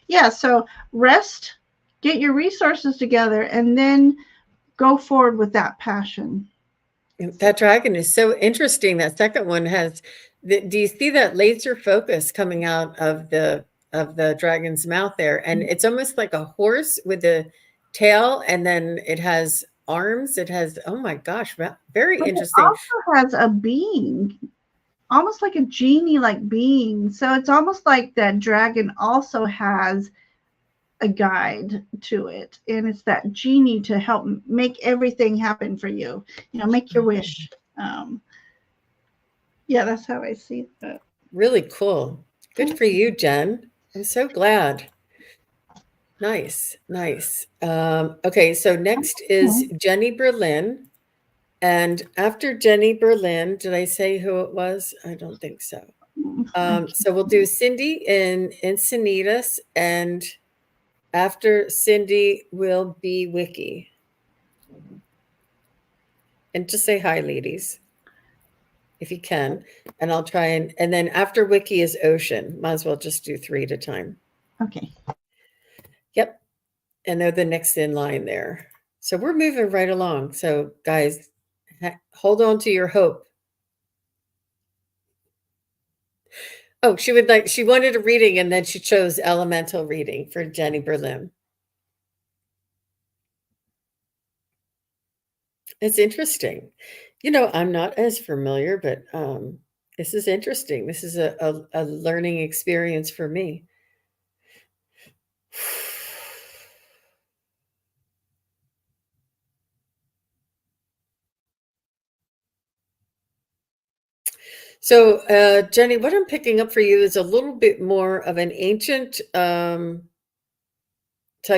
yeah, so rest, get your resources together, and then go forward with that passion. That dragon is so interesting. That second one has do you see that laser focus coming out of the dragon's mouth there? And it's almost like a horse with a tail, and then it has arms. It has, oh my gosh, very interesting. It also has a being, almost like a genie-like being. So it's almost like that dragon also has a guide to it, and it's that genie to help make everything happen for you. You know, make your wish. Yeah, that's how I see that. Really cool. Good for you, Jen. I'm so glad. Nice, nice. Okay, so next is Jenny Berlin. And after Jenny Berlin, did I say who it was? I don't think so. So we'll do Cindy in Encinitas, and after Cindy will be Wiki. And just say hi, ladies, if you can. And I'll try and then after Wiki is Ocean. Might as well just do 3 at a time. Okay. Yep. And they're the next in line there. So we're moving right along. So guys, hold on to your hope. Oh, she wanted a reading, and then she chose elemental reading for Jenny Berlin. It's interesting. You know, I'm not as familiar, but this is interesting. This is a learning experience for me. So, Jenny, what I'm picking up for you is a little bit more of an ancient type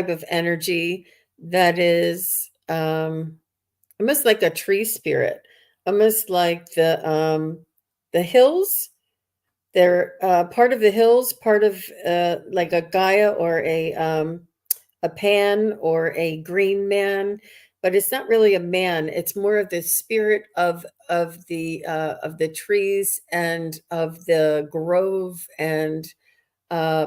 of energy that is almost like a tree spirit, almost like the hills. They're part of the hills, part of like a Gaia or a Pan or a green man, but it's not really a man. It's more of the spirit of the trees and of the grove, and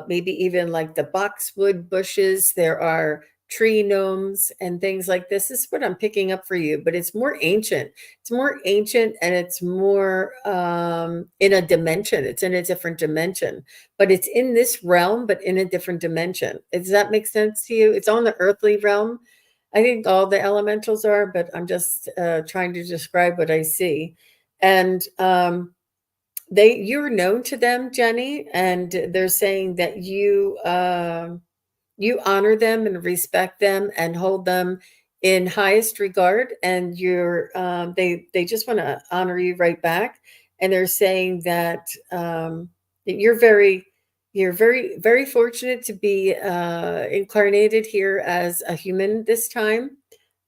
maybe even like the boxwood bushes. There are tree gnomes and things like this. This is what I'm picking up for you, but it's more ancient. It's more ancient, and it's more in a dimension. It's in a different dimension, but it's in this realm, but in a different dimension. Does that make sense to you? It's on the earthly realm. I think all the elementals are, but I'm just trying to describe what I see. And you're known to them, Jenny, and they're saying that you honor them and respect them and hold them in highest regard, and they just want to honor you right back. And they're saying that that you're very fortunate to be incarnated here as a human this time.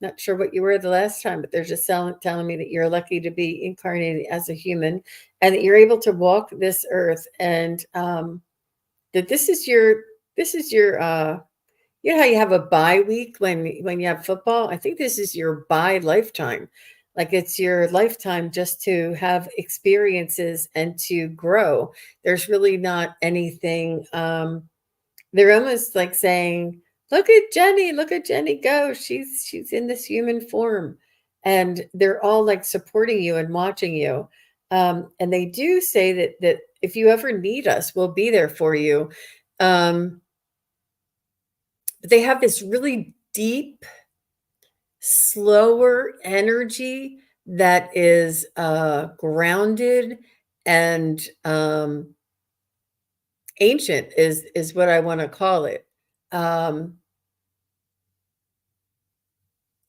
Not sure what you were the last time, but they're just telling me that you're lucky to be incarnated as a human, and that you're able to walk this earth, and that this is your you know how you have a bye week when you have football? I think this is your bye lifetime. Like it's your lifetime just to have experiences and to grow. There's really not anything they're almost like saying, look at Jenny go. She's in this human form. And they're all like supporting you and watching you. And they do say that if you ever need us, we'll be there for you. They have this really deep, slower energy that is grounded and ancient is what I want to call it.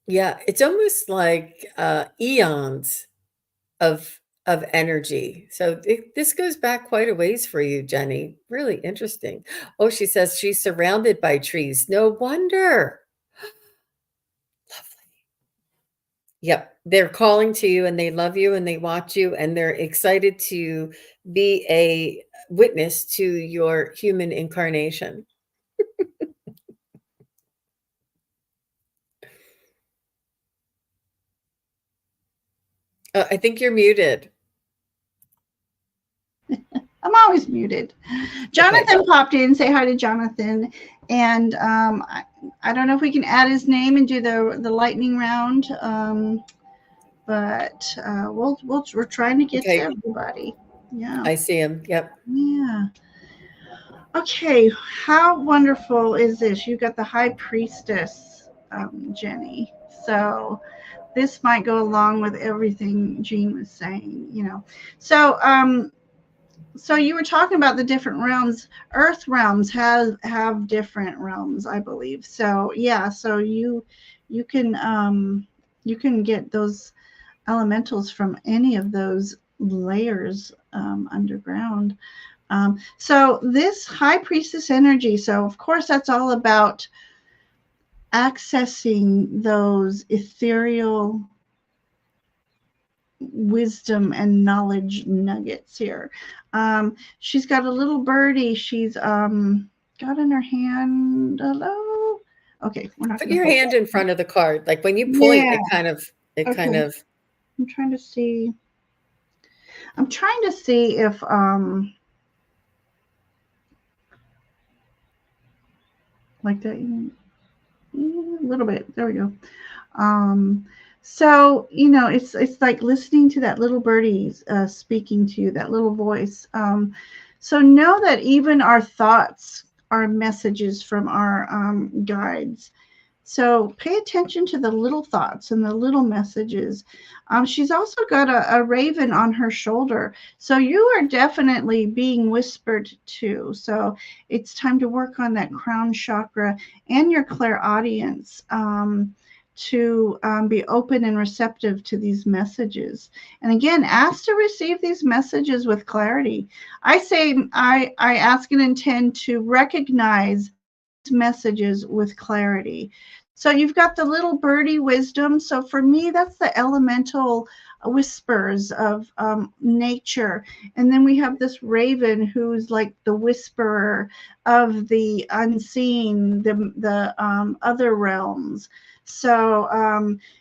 Yeah, it's almost like eons of energy. So this goes back quite a ways for you, Jenny. Really interesting. Oh, she says she's surrounded by trees. No wonder. Lovely. Yep, they're calling to you and they love you and they watch you and they're excited to be a witness to your human incarnation. I think you're muted. I'm always muted. Jonathan popped in. Say hi to Jonathan. And I don't know if we can add his name and do the lightning round, but we're trying to get to everybody. Yeah, I see him. Yep. Yeah. Okay, how wonderful is this? You got the High Priestess, Jenny. So this might go along with everything Jean was saying. So you were talking about the different realms. Earth realms have different realms, I believe. So yeah, so you can get those elementals from any of those layers underground. So this High Priestess energy. So of course that's all about accessing those ethereal wisdom and knowledge nuggets here. She's got a little birdie. She's got in her hand. Hello. Okay, we're not. Put your hand in front of the card, like when you point. Yeah. It kind of. I'm trying to see. I'm trying to see if like that. A little bit. There we go. So it's like listening to that little birdie speaking to you, that little voice. So know that even our thoughts are messages from our guides. So pay attention to the little thoughts and the little messages. She's also got a raven on her shoulder. So you are definitely being whispered to. So it's time to work on that crown chakra and your clairaudience. To be open and receptive to these messages. And again, ask to receive these messages with clarity. I say, I ask and intend to recognize messages with clarity. So you've got the little birdie wisdom. So for me, that's the elemental whispers of nature. And then we have this raven who's like the whisperer of the unseen, the other realms. So,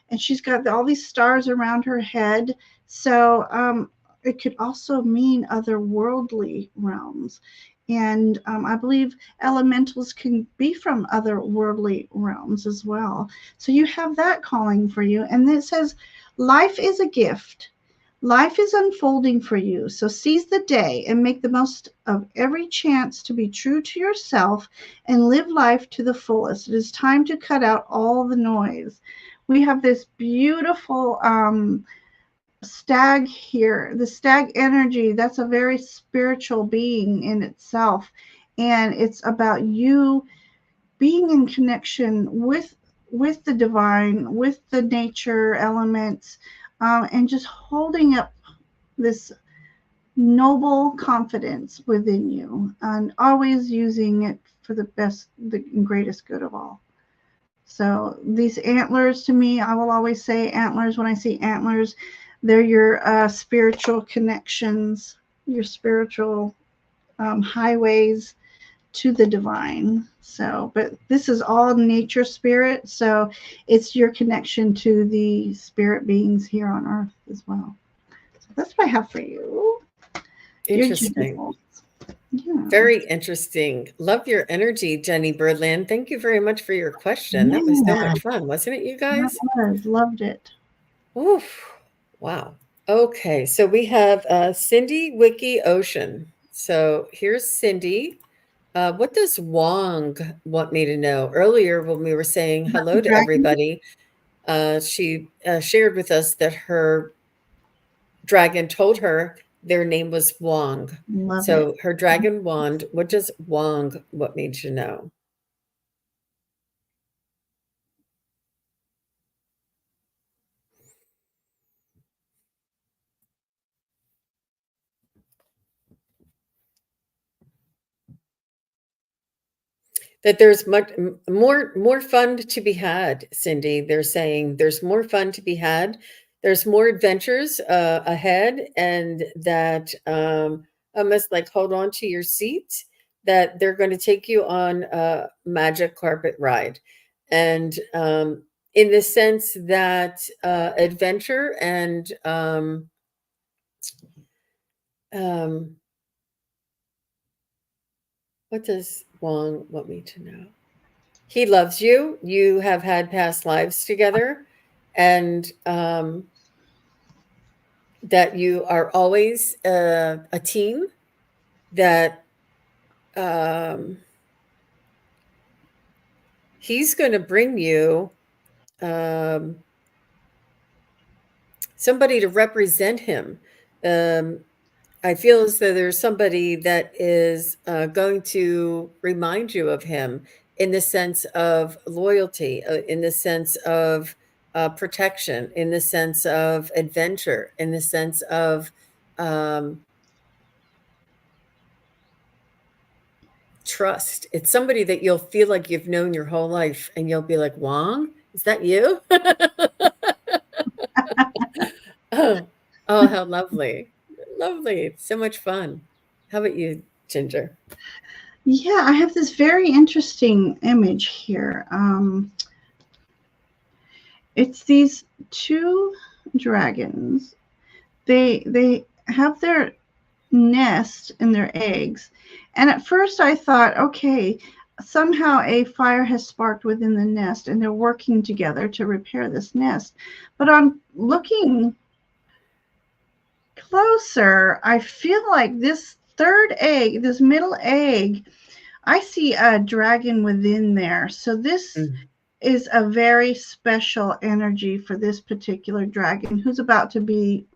and she's got all these stars around her head. So it could also mean otherworldly realms. And I believe elementals can be from other worldly realms as well. So you have that calling for you. And then it says, life is a gift. Life is unfolding for you. So seize the day and make the most of every chance to be true to yourself and live life to the fullest. It is time to cut out all the noise. We have this beautiful stag here. The stag energy, that's a very spiritual being in itself. And it's about you being in connection with the divine, with the nature elements, and just holding up this noble confidence within you and always using it for the best, the greatest good of all. So these antlers, to me, I will always say antlers. When I see antlers, they're your spiritual connections, your spiritual highways to the divine. So, but this is all nature spirit. So it's your connection to the spirit beings here on earth as well. So that's what I have for you. Interesting. Yeah. Very interesting. Love your energy, Jenny Birdland. Thank you very much for your question. Yeah. That was so much fun, wasn't it, you guys? Loved it. Oof. Wow. Okay, so we have Cindy Wiki Ocean. So here's Cindy. What does Wong want me to know? Earlier when we were saying hello to everybody, She shared with us that her dragon told her their name was Wong. Love it. So her dragon wand, what does Wong, what made you know? That there's much more fun to be had, Cindy. They're saying there's more fun to be had. There's more adventures ahead, and that almost like hold on to your seat. That they're going to take you on a magic carpet ride, and in the sense that adventure and what does Wong want me to know? He loves you. You have had past lives together, and that you are always a team. That he's going to bring you somebody to represent him. I feel as though there's somebody that is going to remind you of him in the sense of loyalty, in the sense of protection, in the sense of adventure, in the sense of trust. It's somebody that you'll feel like you've known your whole life, and you'll be like, Wong, is that you? Oh, how lovely. Lovely. It's so much fun. How about you, Ginger? Yeah, I have this very interesting image here. It's these two dragons. They have their nest and their eggs. And at first I thought, okay, somehow a fire has sparked within the nest and they're working together to repair this nest. But on looking closer, I feel like this third egg, this middle egg, I see a dragon within there. So this is a very special energy for this particular dragon who's about to be,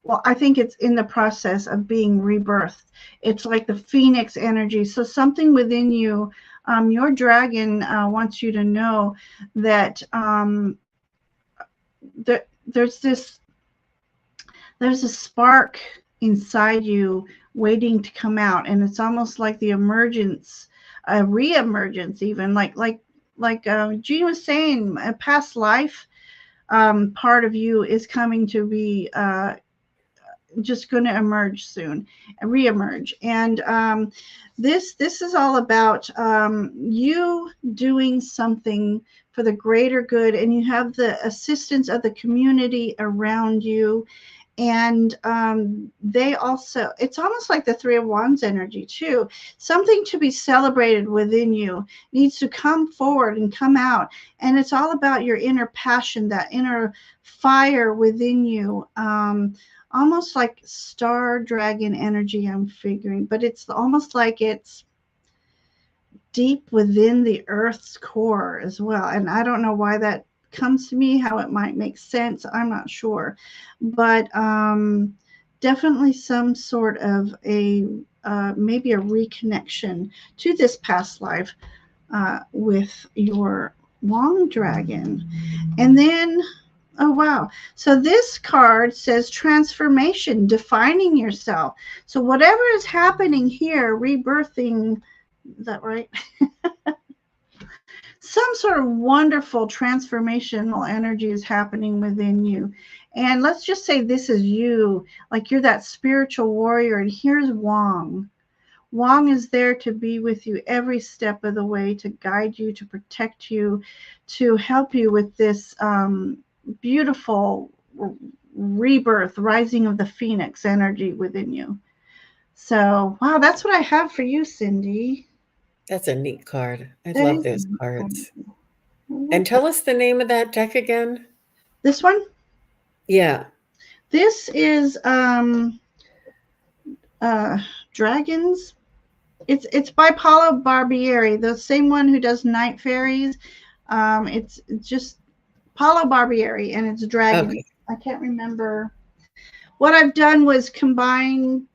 well, I think it's in the process of being rebirthed. It's like the phoenix energy. So something within you, your dragon wants you to know that there's a spark inside you waiting to come out, and it's almost like the emergence, a re-emergence, even like Jean was saying, a past life part of you is coming to be just going to emerge soon, re-emerge. And this is all about you doing something for the greater good, and you have the assistance of the community around you. And they also, it's almost like the Three of Wands energy too. Something to be celebrated within you needs to come forward and come out. And it's all about your inner passion, that inner fire within you. Almost like star dragon energy, I'm figuring, but it's almost like it's deep within the earth's core as well. And I don't know why that comes to me, how it might make sense, I'm not sure, but definitely some sort of a maybe a reconnection to this past life with your Wong dragon. And then, oh wow, so this card says transformation, defining yourself. So whatever is happening here, rebirthing, is that right? Some sort of wonderful transformational energy is happening within you. And let's just say this is you, like you're that spiritual warrior, and here's Wong. Wong is there to be with you every step of the way, to guide you, to protect you, to help you with this beautiful rebirth, rising of the phoenix energy within you. So, wow, that's what I have for you, Cindy. That's a neat card. I That love is those cards. cool. And tell us the name of that deck again. This one? Yeah. This is Dragons. It's by Paolo Barbieri, the same one who does Night Fairies. It's just hollow barbieri, and it's dragon. Okay. I can't remember. What I've done was combine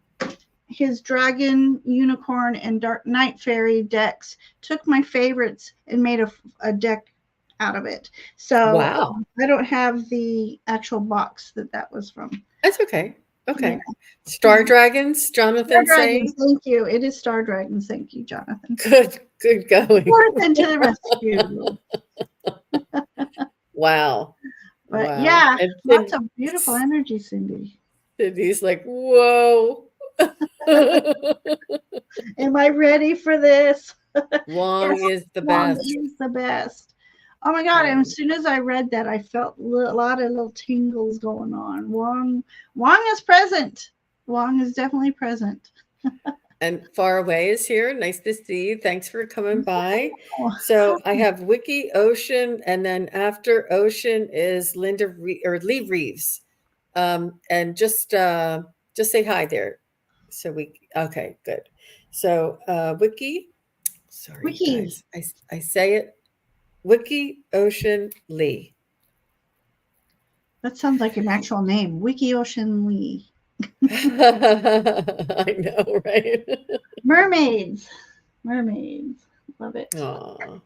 his dragon, unicorn, and dark night fairy decks. Took my favorites and made a deck out of it. So Wow. I don't have the actual box that was from. That's okay. Okay. Yeah. Star Dragons, Jonathan Star saying. Dragons, thank you. It is Star Dragons. Thank you, Jonathan. Good going. Forth to the rescue. Wow. But Wow. yeah, And lots of beautiful energy, Cindy. Cindy's like, whoa. Am I ready for this? Wong Yes, is the Wong best. is the best. Oh my God. And as soon as I read that, I felt a lot of little tingles going on. Wong is present. Wong is definitely present. And Far Away is here. Nice to see you. Thanks for coming by. So I have Wiki, Ocean, and then after Ocean is Lee Reeves. And just say hi there. So okay, good. So Wiki, sorry Wiki. guys, I say it. Wiki, Ocean, Lee. That sounds like an actual name. Wiki Ocean Lee. I know, right? Mermaids. Love it. Aww.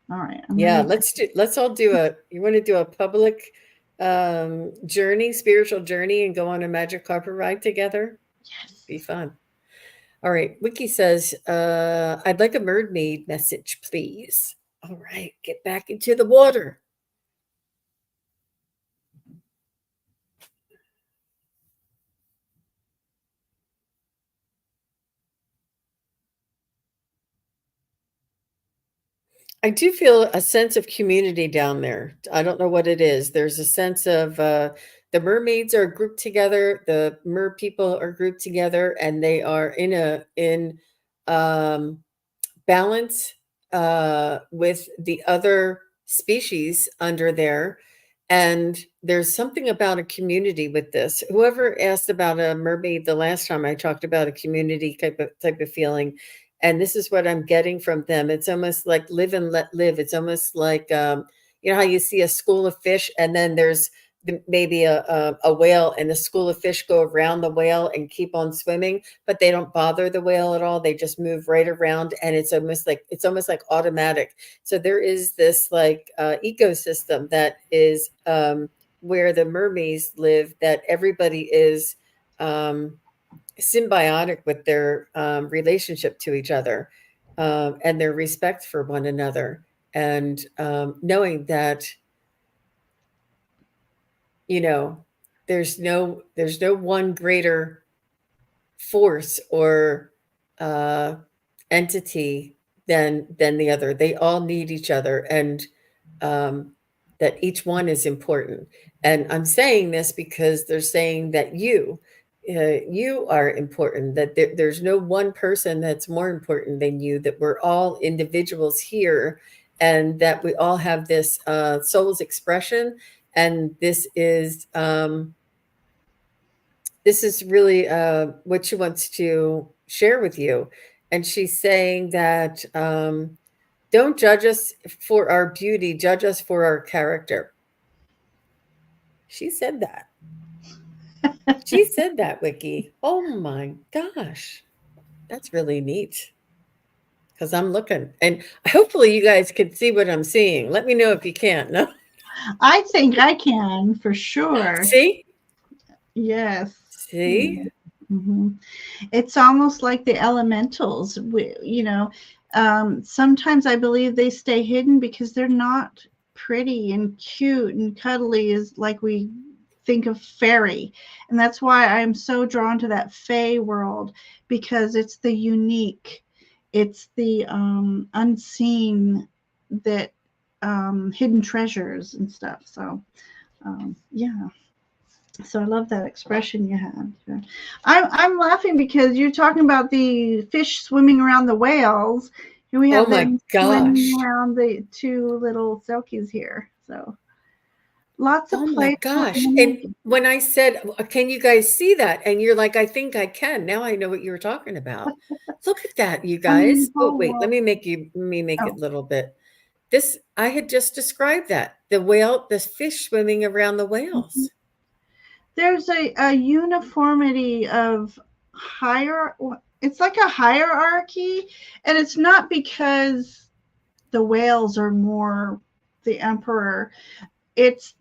All right. Yeah, let's all you want to do a public journey, spiritual journey, and go on a magic carpet ride together? Yes. Be fun. All right. Wiki says, I'd like a mermaid message, please. All right, get back into the water. I do feel a sense of community down there. I don't know what it is. There's a sense of the mermaids are grouped together, the mer people are grouped together, and they are in balance with the other species under there. And there's something about a community with this. Whoever asked about a mermaid the last time I talked about a community type of feeling, and this is what I'm getting from them. It's almost like live and let live. It's almost like you know how you see a school of fish, and then there's maybe a whale, and the school of fish go around the whale and keep on swimming, but they don't bother the whale at all. They just move right around, and it's almost like automatic. So there is this like ecosystem that is where the mermaids live, that everybody is symbiotic with their relationship to each other, and their respect for one another, and knowing that, you know, there's no one greater force or entity than the other. They all need each other, and that each one is important. And I'm saying this because they're saying that you are important, that there's no one person that's more important than you, that we're all individuals here, and that we all have this soul's expression. And this is really what she wants to share with you. And she's saying that don't judge us for our beauty, judge us for our character. She said that. She said that, Wiki. Oh my gosh. That's really neat. Because I'm looking, and hopefully you guys can see what I'm seeing. Let me know if you can't. No? I think I can for sure. See? Yes. See? Mm-hmm. It's almost like the elementals. Sometimes I believe they stay hidden because they're not pretty and cute and cuddly as like we think of fairy. And that's why I'm so drawn to that fae world, because it's the unique, it's the unseen, that hidden treasures and stuff. So yeah. So I love that expression you had. I'm laughing because you're talking about the fish swimming around the whales. And we have them swimming around the two little selkies here. So lots of play. Oh my gosh. And when I said, can you guys see that? And you're like, I think I can. Now I know what you were talking about. Look at that, you guys. Oh, wait, let me make it a little bit. This, I had just described that. The whale, the fish swimming around the whales. There's a uniformity of it's like a hierarchy, and it's not because the whales are more the emperor.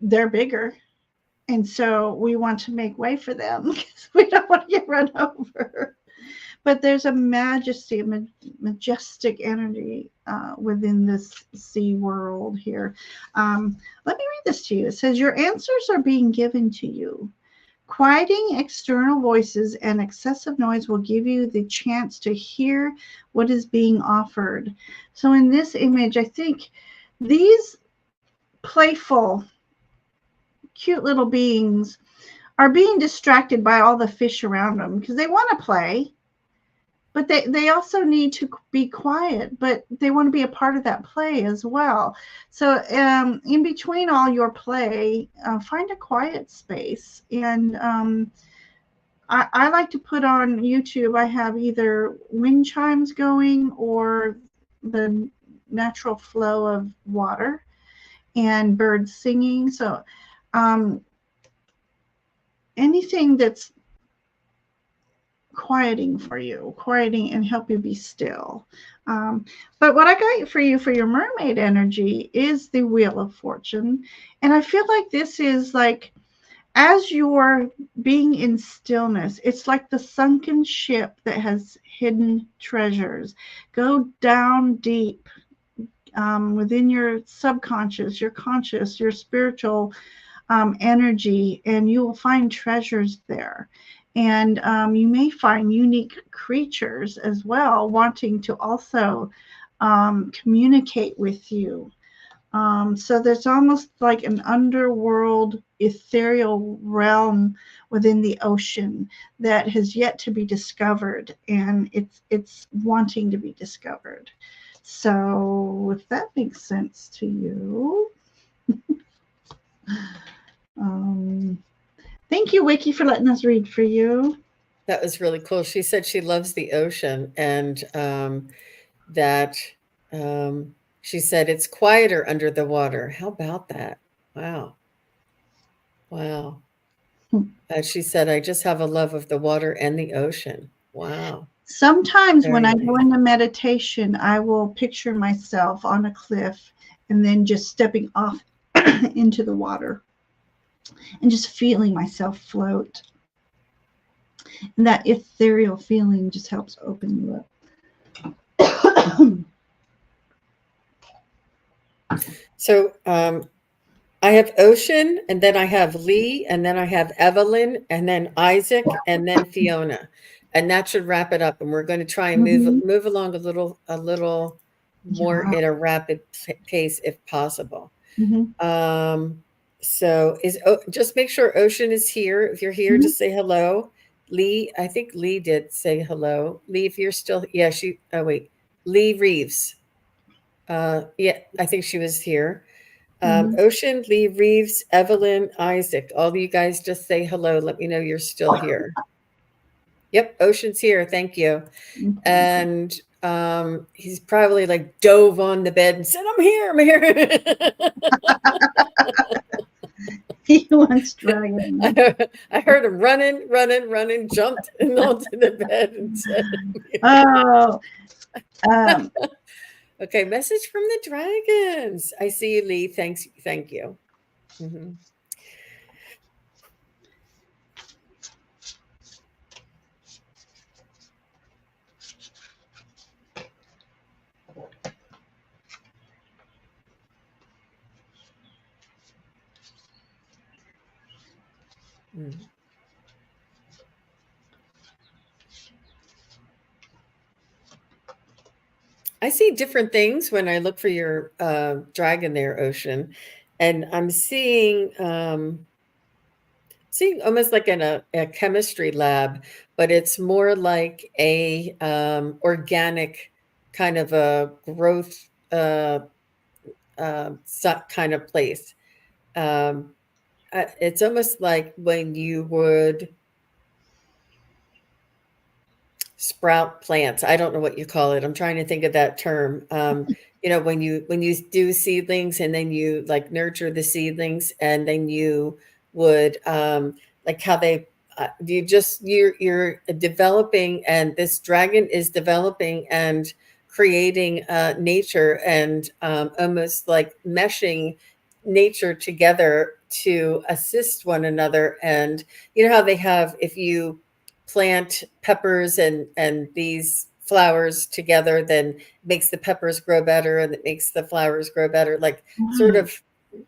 They're bigger. And so we want to make way for them because we don't want to get run over. But there's a majesty, a majestic energy within this sea world here. Let me read this to you. It says, your answers are being given to you. Quieting external voices and excessive noise will give you the chance to hear what is being offered. So in this image, I think these playful, cute little beings are being distracted by all the fish around them because they want to play, but they also need to be quiet, but they want to be a part of that play as well. So in between all your play, find a quiet space. And I like to put on YouTube, I have either wind chimes going or the natural flow of water and birds singing. So anything that's quieting for you, quieting and help you be still. But what I got for you for your mermaid energy is the Wheel of Fortune. And I feel like this is like, as you're being in stillness, it's like the sunken ship that has hidden treasures. Go down deep within your subconscious, your conscious, your spiritual energy, and you will find treasures there. And you may find unique creatures as well wanting to also communicate with you. So there's almost like an underworld ethereal realm within the ocean that has yet to be discovered, and it's wanting to be discovered. So if that makes sense to you. Thank you, Wiki, for letting us read for you. That was really cool. She said she loves the ocean, and that she said it's quieter under the water. How about that? Wow. Wow. She said, I just have a love of the water and the ocean. Wow. Sometimes Very when I nice. go into meditation, I will picture myself on a cliff and then just stepping off into the water and just feeling myself float. And that ethereal feeling just helps open you up. So I have Ocean, and then I have Lee, and then I have Evelyn, and then Isaac, and then Fiona. And that should wrap it up. And we're going to try and move along a little more at a rapid pace if possible. So just make sure Ocean is here. If you're here, just say hello. Lee, I think Lee did say hello. Lee, if you're still, yeah, Lee Reeves. Yeah, I think she was here. Ocean, Lee Reeves, Evelyn, Isaac. All of you guys just say hello. Let me know you're still here. Yep, Ocean's here. Thank you. And he's probably like dove on the bed and said, I'm here. He wants dragons. I heard him running, jumped onto the bed and said, oh. Okay, message from the dragons. I see you, Lee. Thanks. Thank you. I see different things when I look for your dragon there, Ocean, and I'm seeing almost like in a chemistry lab, but it's more like a organic kind of a growth kind of place. It's almost like when you would sprout plants. I don't know what you call it. I'm trying to think of that term. when you do seedlings and then you like nurture the seedlings and then you would like how they you're developing, and this dragon is developing and creating nature and almost like meshing nature together to assist one another. And you know how they have, if you plant peppers and these flowers together, then makes the peppers grow better and it makes the flowers grow better, like sort of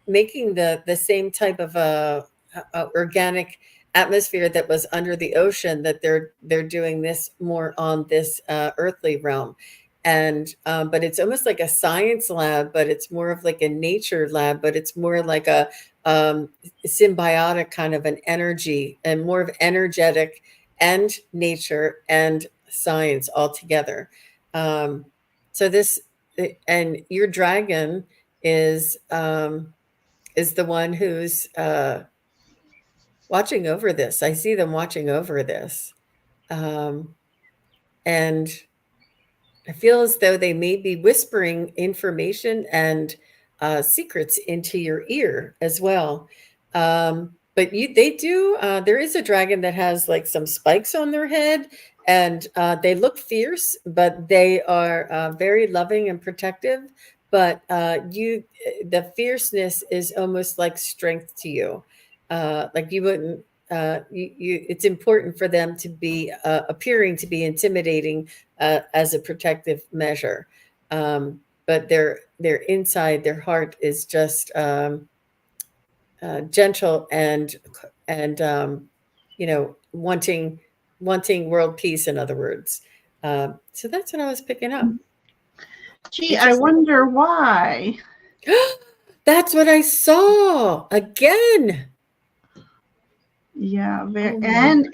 making the same type of organic atmosphere that was under the ocean, that they're doing this more on this earthly realm. And but it's almost like a science lab, but it's more of like a nature lab, but it's more like a symbiotic kind of an energy, and more of energetic and nature and science all together. So this, and your dragon is the one who's watching over this. I see them watching over this. And I feel as though they may be whispering information and secrets into your ear as well. But they do. There is a dragon that has like some spikes on their head, and they look fierce, but they are very loving and protective. But the fierceness is almost like strength to you. Like you wouldn't. It's important for them to be appearing to be intimidating as a protective measure. But their inside, their heart is just gentle and wanting world peace. In other words, so that's what I was picking up. Gee, I wonder why. That's what I saw again. Yeah, and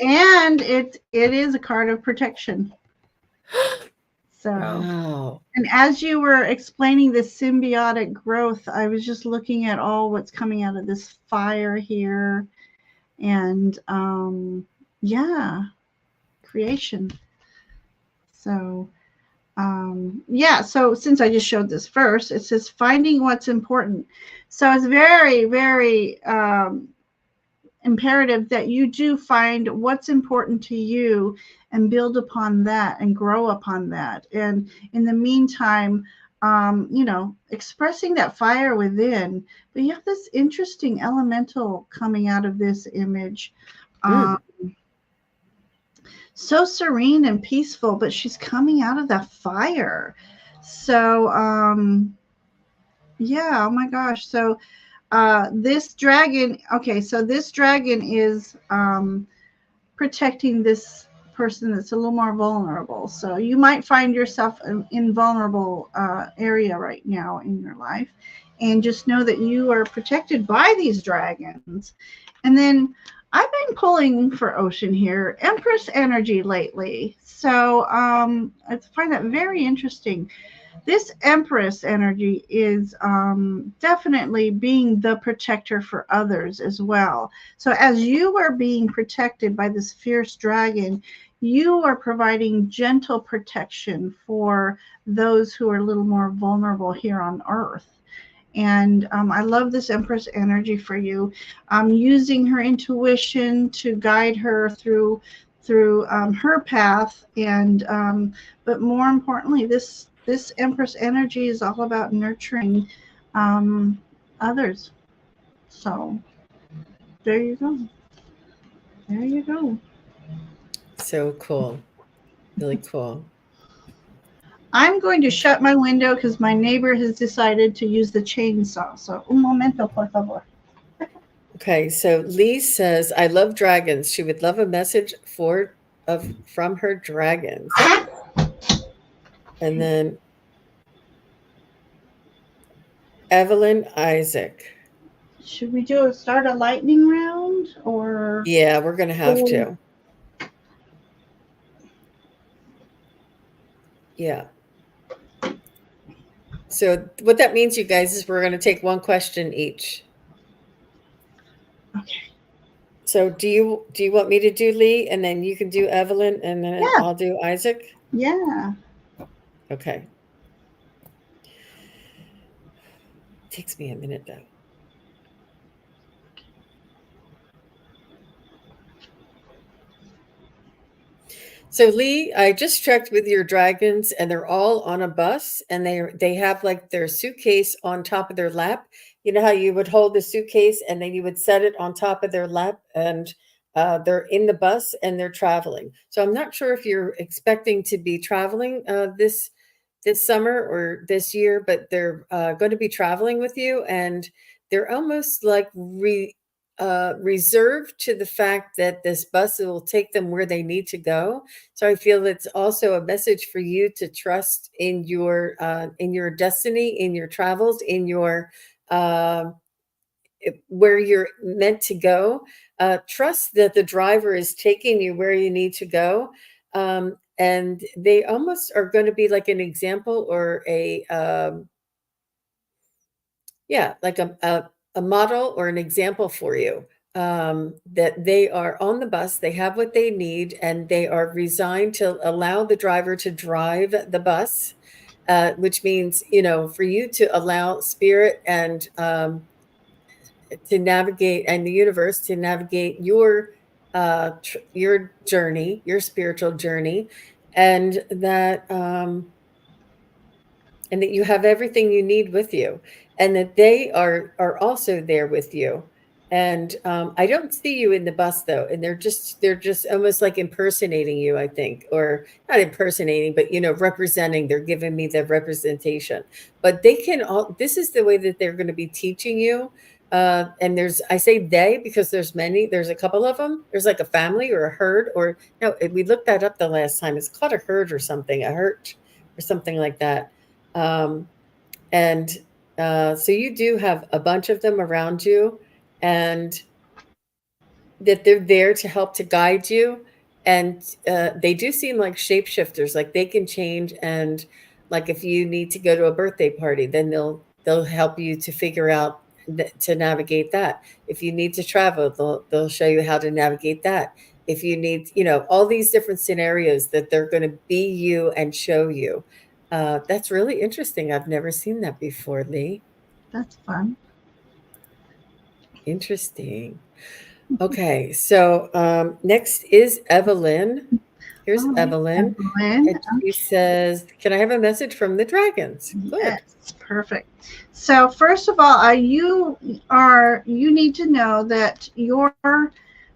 it is a card of protection. So, wow. And as you were explaining this symbiotic growth, I was just looking at all what's coming out of this fire here, and creation. So, so since I just showed this first, it says finding what's important. So it's very, very imperative that you do find what's important to you and build upon that and grow upon that. And in the meantime, expressing that fire within. But you have this interesting elemental coming out of this image. So serene and peaceful, but she's coming out of that fire. So, oh my gosh. So, this dragon, this dragon is protecting this person that's a little more vulnerable. So you might find yourself in vulnerable area right now in your life, and just know that you are protected by these dragons. And then I've been pulling for Ocean here, Empress energy lately. So I find that very interesting. This Empress energy is definitely being the protector for others as well. So as you are being protected by this fierce dragon, you are providing gentle protection for those who are a little more vulnerable here on Earth. And I love this Empress energy for you. Using her intuition to guide her through her path, and but more importantly, this Empress energy is all about nurturing others. So there you go. There you go. So cool. Really cool. I'm going to shut my window because my neighbor has decided to use the chainsaw. So, un momento, por favor. Okay, so Lee says, I love dragons. She would love a message from her dragons. And then Evelyn Isaac. Should we start a lightning round, or? Yeah, we're going to have to. Yeah. So what that means, you guys, is we're going to take one question each. Okay. So do you want me to do Lee, and then you can do Evelyn, and then I'll do Isaac? Yeah. Okay. takes me a minute though. So Lee, I just checked with your dragons and they're all on a bus and they have like their suitcase on top of their lap. You know how you would hold the suitcase and then you would set it on top of their lap and they're in the bus and they're traveling. So I'm not sure if you're expecting to be traveling this summer or this year, but they're going to be traveling with you and they're almost like reserved to the fact that this bus will take them where they need to go. So I feel it's also a message for you to trust in your destiny, in your travels, in your uh, where you're meant to go. Trust that the driver is taking you where you need to go. And they almost are going to be like an example or like a model or an example for you, that they are on the bus, they have what they need, and they are resigned to allow the driver to drive the bus, which means, for you to allow spirit and to navigate and the universe to navigate your journey, your spiritual journey, and that you have everything you need with you, and that they are also there with you. And I don't see you in the bus though, and they're just almost like impersonating you, I think, or not impersonating, but representing. They're giving me the representation, but they can all. This is the way that they're going to be teaching you. And I say they because there's a couple of them. There's like a family or a herd, or no, we looked that up the last time. It's called a herd or something, a herd or something like that. Um, and so you do have a bunch of them around you, and that they're there to help to guide you. And they do seem like shapeshifters, like they can change. And like if you need to go to a birthday party, then they'll help you to figure out to navigate that. If you need to travel, they'll show you how to navigate that. If you need, all these different scenarios that they're going to be you and show you. That's really interesting. I've never seen that before, Lee. That's fun. Interesting. Okay, so next is Evelyn. Here's All right, Evelyn. Evelyn. And she says, "Can I have a message from the dragons?" Good. Yes, perfect. So first of all, you need to know that your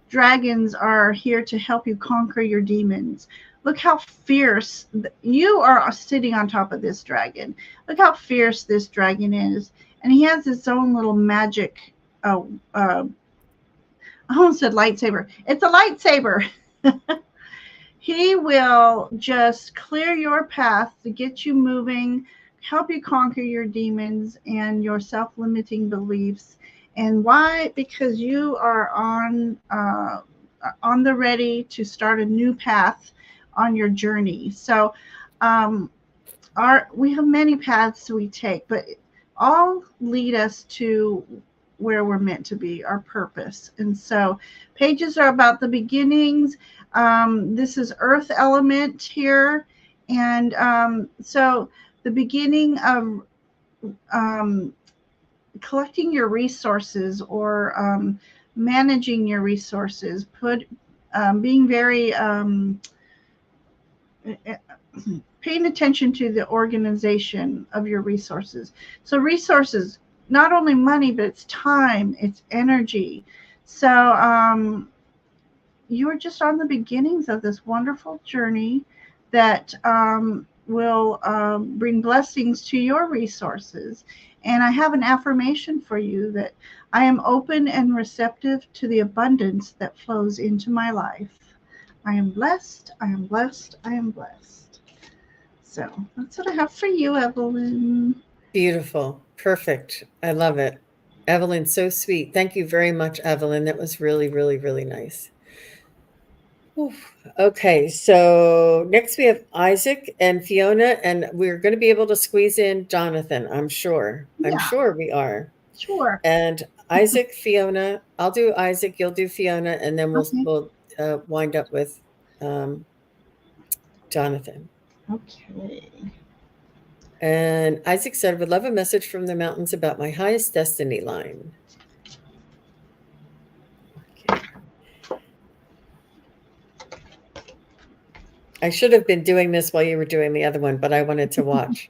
dragons are here to help you conquer your demons. Look how fierce you are sitting on top of this dragon. Look how fierce this dragon is, and he has his own little magic. I almost said lightsaber. It's a lightsaber. He will just clear your path to get you moving, help you conquer your demons and your self-limiting beliefs. And why? Because you are on the ready to start a new path on your journey. So, we have many paths we take, but all lead us to where we're meant to be, our purpose. And so pages are about the beginnings. This is earth element here. And so the beginning of collecting your resources, or managing your resources, being very paying attention to the organization of your resources. So resources, not only money, but it's time, it's energy. So you're just on the beginnings of this wonderful journey that will bring blessings to your resources. And I have an affirmation for you that I am open and receptive to the abundance that flows into my life. I am blessed. I am blessed. I am blessed. So that's what I have for you, Evelyn. Beautiful. Perfect. I love it. Evelyn, so sweet. Thank you very much, Evelyn. That was really, really, really nice. Oof. Okay, so next we have Isaac and Fiona, and we're going to be able to squeeze in Jonathan, I'm sure. I'm Yeah, sure we are. sure. And Isaac, Fiona, I'll do Isaac, you'll do Fiona, and then we'll Okay. we'll wind up with um, Jonathan. Okay. And Isaac said, I would love a message from the mountains about my highest destiny line. Okay. I should have been doing this while you were doing the other one, but I wanted to watch.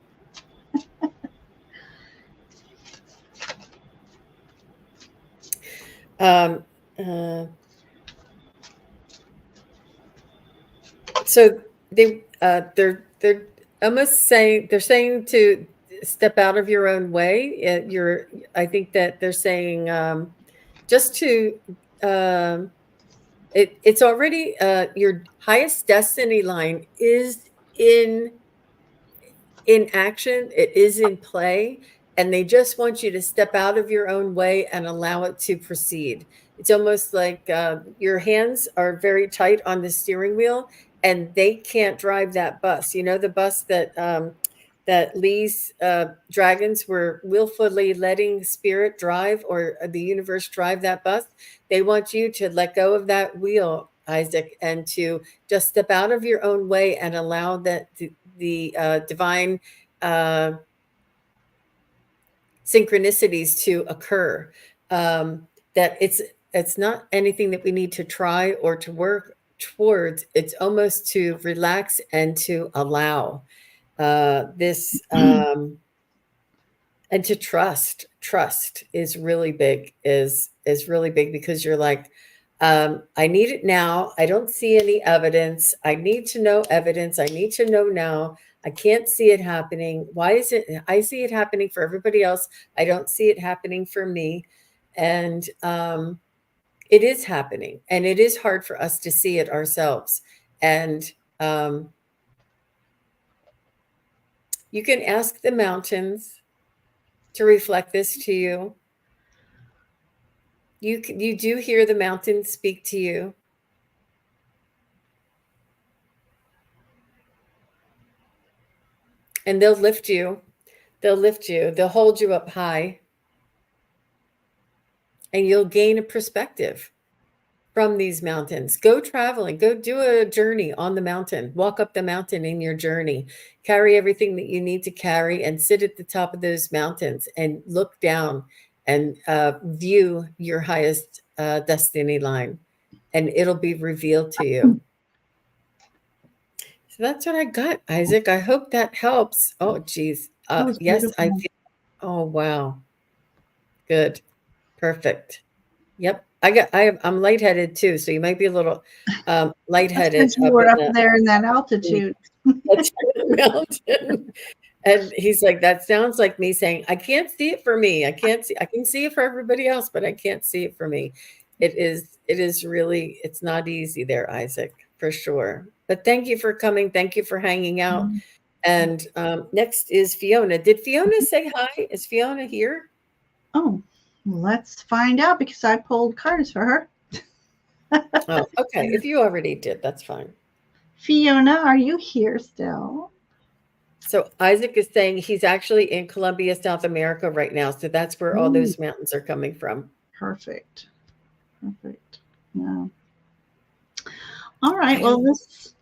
So they're almost saying, they're saying to step out of your own way. I think that they're saying just to it's already your highest destiny line is in action, it is in play, and they just want you to step out of your own way and allow it to proceed. It's almost like your hands are very tight on the steering wheel and they can't drive that bus. You know, the bus that Lee's dragons were willfully letting spirit drive, or the universe drive that bus. They want you to let go of that wheel, Isaac, and to just step out of your own way and allow that the divine synchronicities to occur. That it's not anything that we need to try or to work towards. It's almost to relax and to allow this and to trust. Trust is really big, is really big, because you're like, I need it now. I don't see any evidence. I need to know evidence. I need to know now. I can't see it happening. Why is it? I see it happening for everybody else. I don't see it happening for me. And it is happening. And it is hard for us to see it ourselves. And you can ask the mountains to reflect this to you. You do hear the mountains speak to you. And they'll lift you. They'll lift you. They'll hold you up high. And you'll gain a perspective from these mountains. Go traveling. Go do a journey on the mountain. Walk up the mountain in your journey. Carry everything that you need to carry and sit at the top of those mountains and look down and view your highest destiny line. And it'll be revealed to you. So that's what I got, Isaac. I hope that helps. Oh, geez. Yes, I feel. Oh, wow. Good. Perfect. Yep. I'm lightheaded too. So you might be a little lightheaded. You were up there in that altitude. Mountain. And he's like, that sounds like me saying, I can't see it for me. I can see it for everybody else, but I can't see it for me. It is really, it's not easy there, Isaac, for sure. But thank you for coming. Thank you for hanging out. Mm-hmm. And next is Fiona. Did Fiona say hi? Is Fiona here? Oh, let's find out, because I pulled cards for her. Oh, okay. If you already did, that's fine. Fiona, are you here still? So Isaac is saying he's actually in Colombia, South America right now. So that's where all those mountains are coming from. Perfect. Yeah. All right. Well,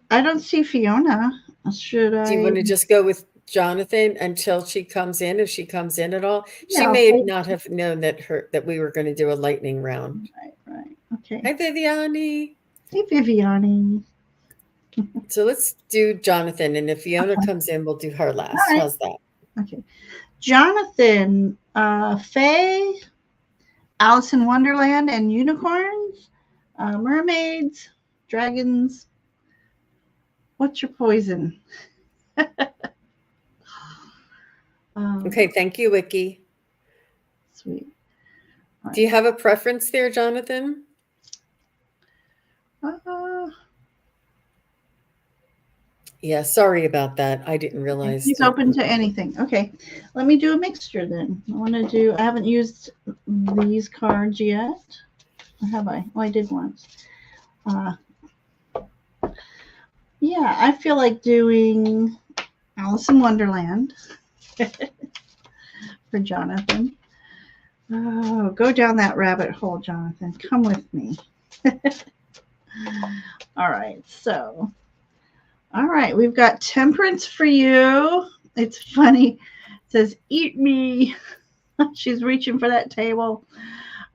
I don't see Fiona. Should I? Do you want to just go with Jonathan until she comes in, if she comes in at all? Yeah, she may not have known that we were going to do a lightning round. Right. Okay. Hi, Viviani. Hey, Viviani. So let's do Jonathan, and if Fiona comes in, we'll do her last. Right. How's that? Okay. Jonathan, Fae, Alice in Wonderland and unicorns, mermaids, dragons. What's your poison? Okay, thank you, Wiki. Sweet. Right. Do you have a preference there, Jonathan? Yeah, sorry about that. I didn't realize. He's open to anything. Okay, let me do a mixture then. I haven't used these cards yet. Or have I? Oh, I did once. Yeah, I feel like doing Alice in Wonderland for Jonathan. Oh, go down that rabbit hole, Jonathan. Come with me. All right, so. All right, we've got Temperance for you, It's funny. It says, "Eat me." She's reaching for that table.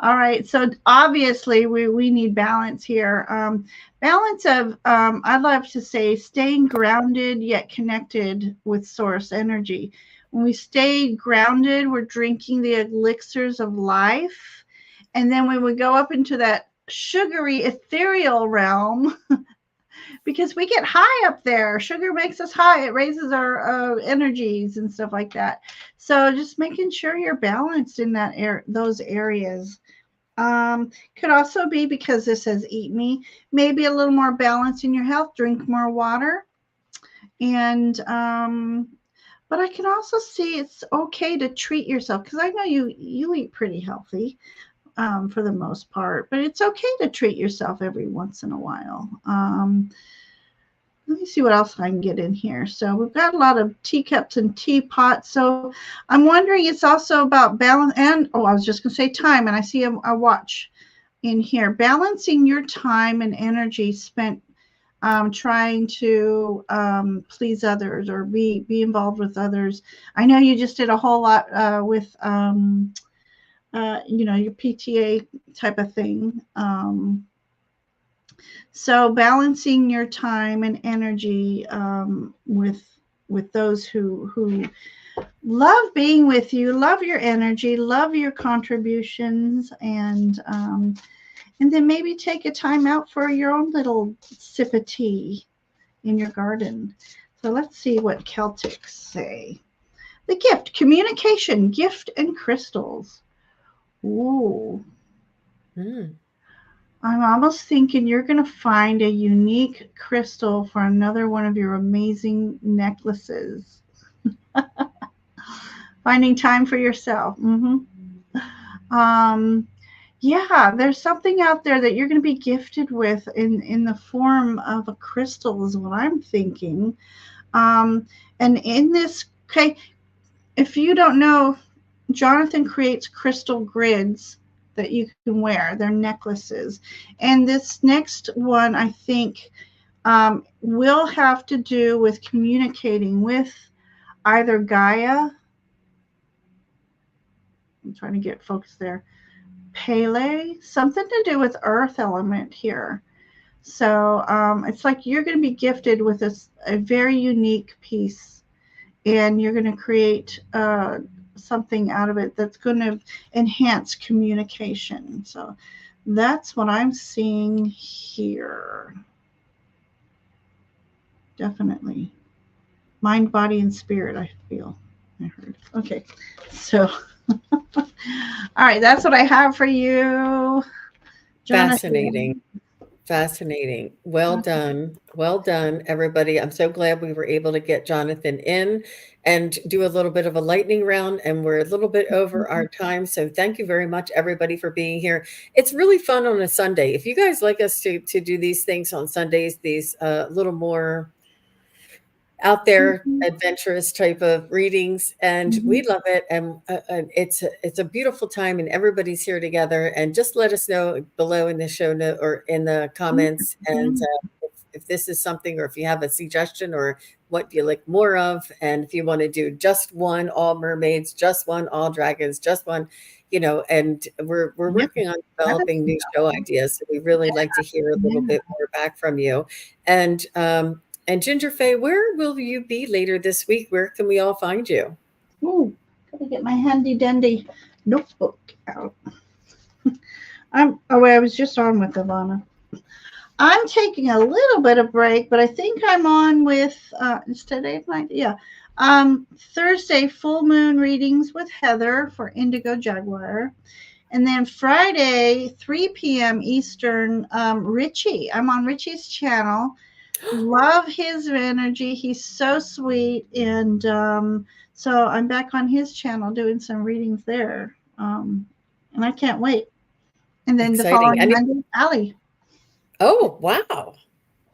All right. So obviously we need balance here. Balance of, I'd love to say, staying grounded yet connected with source energy. When we stay grounded, we're drinking the elixirs of life. And then when we go up into that sugary ethereal realm, because we get high up there. Sugar makes us high. It raises our energies and stuff like that. So just making sure you're balanced in those areas. Could also be because this says eat me. Maybe a little more balance in your health. Drink more water. And but I can also see it's okay to treat yourself, because I know you eat pretty healthy. For the most part, but it's okay to treat yourself every once in a while. Let me see what else I can get in here. So we've got a lot of teacups and teapots. So I'm wondering, it's also about balance. And I was just going to say time, and I see a watch in here. Balancing your time and energy spent trying to please others or be involved with others. I know you just did a whole lot with your PTA type of thing. So balancing your time and energy with those who love being with you, love your energy, love your contributions, and then maybe take a time out for your own little sip of tea in your garden. So let's see what Celtics say. The gift, communication, gift, and crystals. Ooh. I'm almost thinking you're going to find a unique crystal for another one of your amazing necklaces. Finding time for yourself. Yeah, there's something out there that you're going to be gifted with in the form of a crystal is what I'm thinking. And in this, okay, if you don't know, Jonathan creates crystal grids that you can wear. They're necklaces. And this next one, I think, will have to do with communicating with either Gaia. I'm trying to get focused there. Pele, something to do with earth element here. So it's like you're going to be gifted with a very unique piece, and you're going to create something out of it that's going to enhance communication. So that's what I'm seeing here. Definitely. Mind, body, and spirit, I feel. I heard. Okay. So, all right. That's what I have for you, Jonathan. Fascinating. Well done. Well done, everybody. I'm so glad we were able to get Jonathan in and do a little bit of a lightning round, and we're a little bit over our time. So thank you very much, everybody, for being here. It's really fun on a Sunday. If you guys like us to do these things on Sundays, these little more out there adventurous type of readings, and we love it, and it's a beautiful time, and everybody's here together. And just let us know below in the show note or in the comments, and if this is something, or if you have a suggestion, or what you like more of, and if you want to do just one all mermaids, just one all dragons, just one, and we're working on developing new show ideas, so we really like to hear a little bit more back from you. And gingerfae, where will you be later this week? Where can we all find you? Ooh, gotta get my handy dandy notebook out. I was just on with Ivana. I'm taking a little bit of break, but I think I'm on with it's today night. Yeah. Thursday, full moon readings with Heather for Indigo Jaguar. And then Friday, 3 p.m. Eastern, Richie. I'm on Richie's channel. Love his energy. He's so sweet. And so I'm back on his channel doing some readings there. And I can't wait. And then Exciting. the following Monday, Allie. Oh, wow.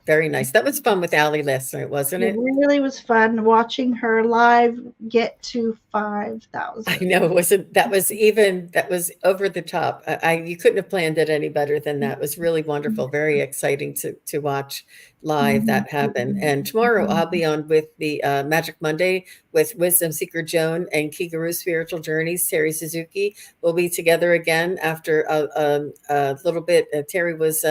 Very nice. That was fun with Allie last night, wasn't It it? really was fun watching her live get to I 5,000. know it wasn't that was over the top. You couldn't have planned it any better than that. It was really wonderful, very exciting to watch live that happen. And tomorrow I'll be on with the Magic Monday with Wisdom Seeker Joan and Kigaru Spiritual Journeys. Terry Suzuki will be together again after a little bit. Terry was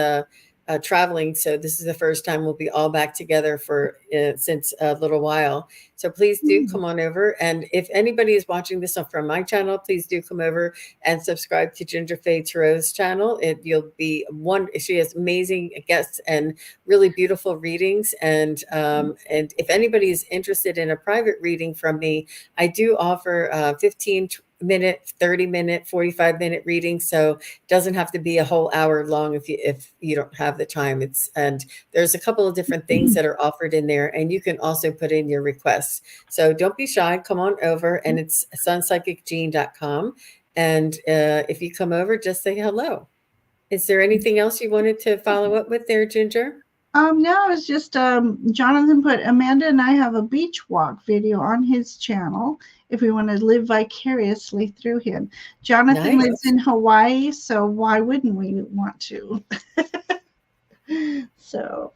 traveling, so this is the first time we'll be all back together for since a little while. So please do come on over. And if anybody is watching this from my channel, please do come over and subscribe to gingerfae Tarot's channel. You'll be one. She has amazing guests and really beautiful readings. And if anybody is interested in a private reading from me, I do offer 15-minute, 30-minute, 45-minute readings. So it doesn't have to be a whole hour long if you don't have the time. And there's a couple of different things that are offered in there, and you can also put in your requests. So don't be shy. Come on over, and it's SunPsychicJean.com. And if you come over, just say hello. Is there anything else you wanted to follow up with there, Ginger? No, it's just Jonathan put Amanda and I have a beach walk video on his channel if we want to live vicariously through him. Jonathan lives in Hawaii, so why wouldn't we want to? So,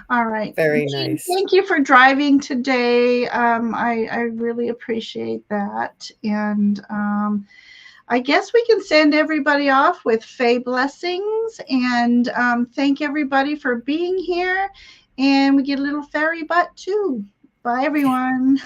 all right. Very nice. Thank you for driving today. I really appreciate that. And I guess we can send everybody off with Fae blessings and thank everybody for being here. And we get a little fairy butt too. Bye, everyone.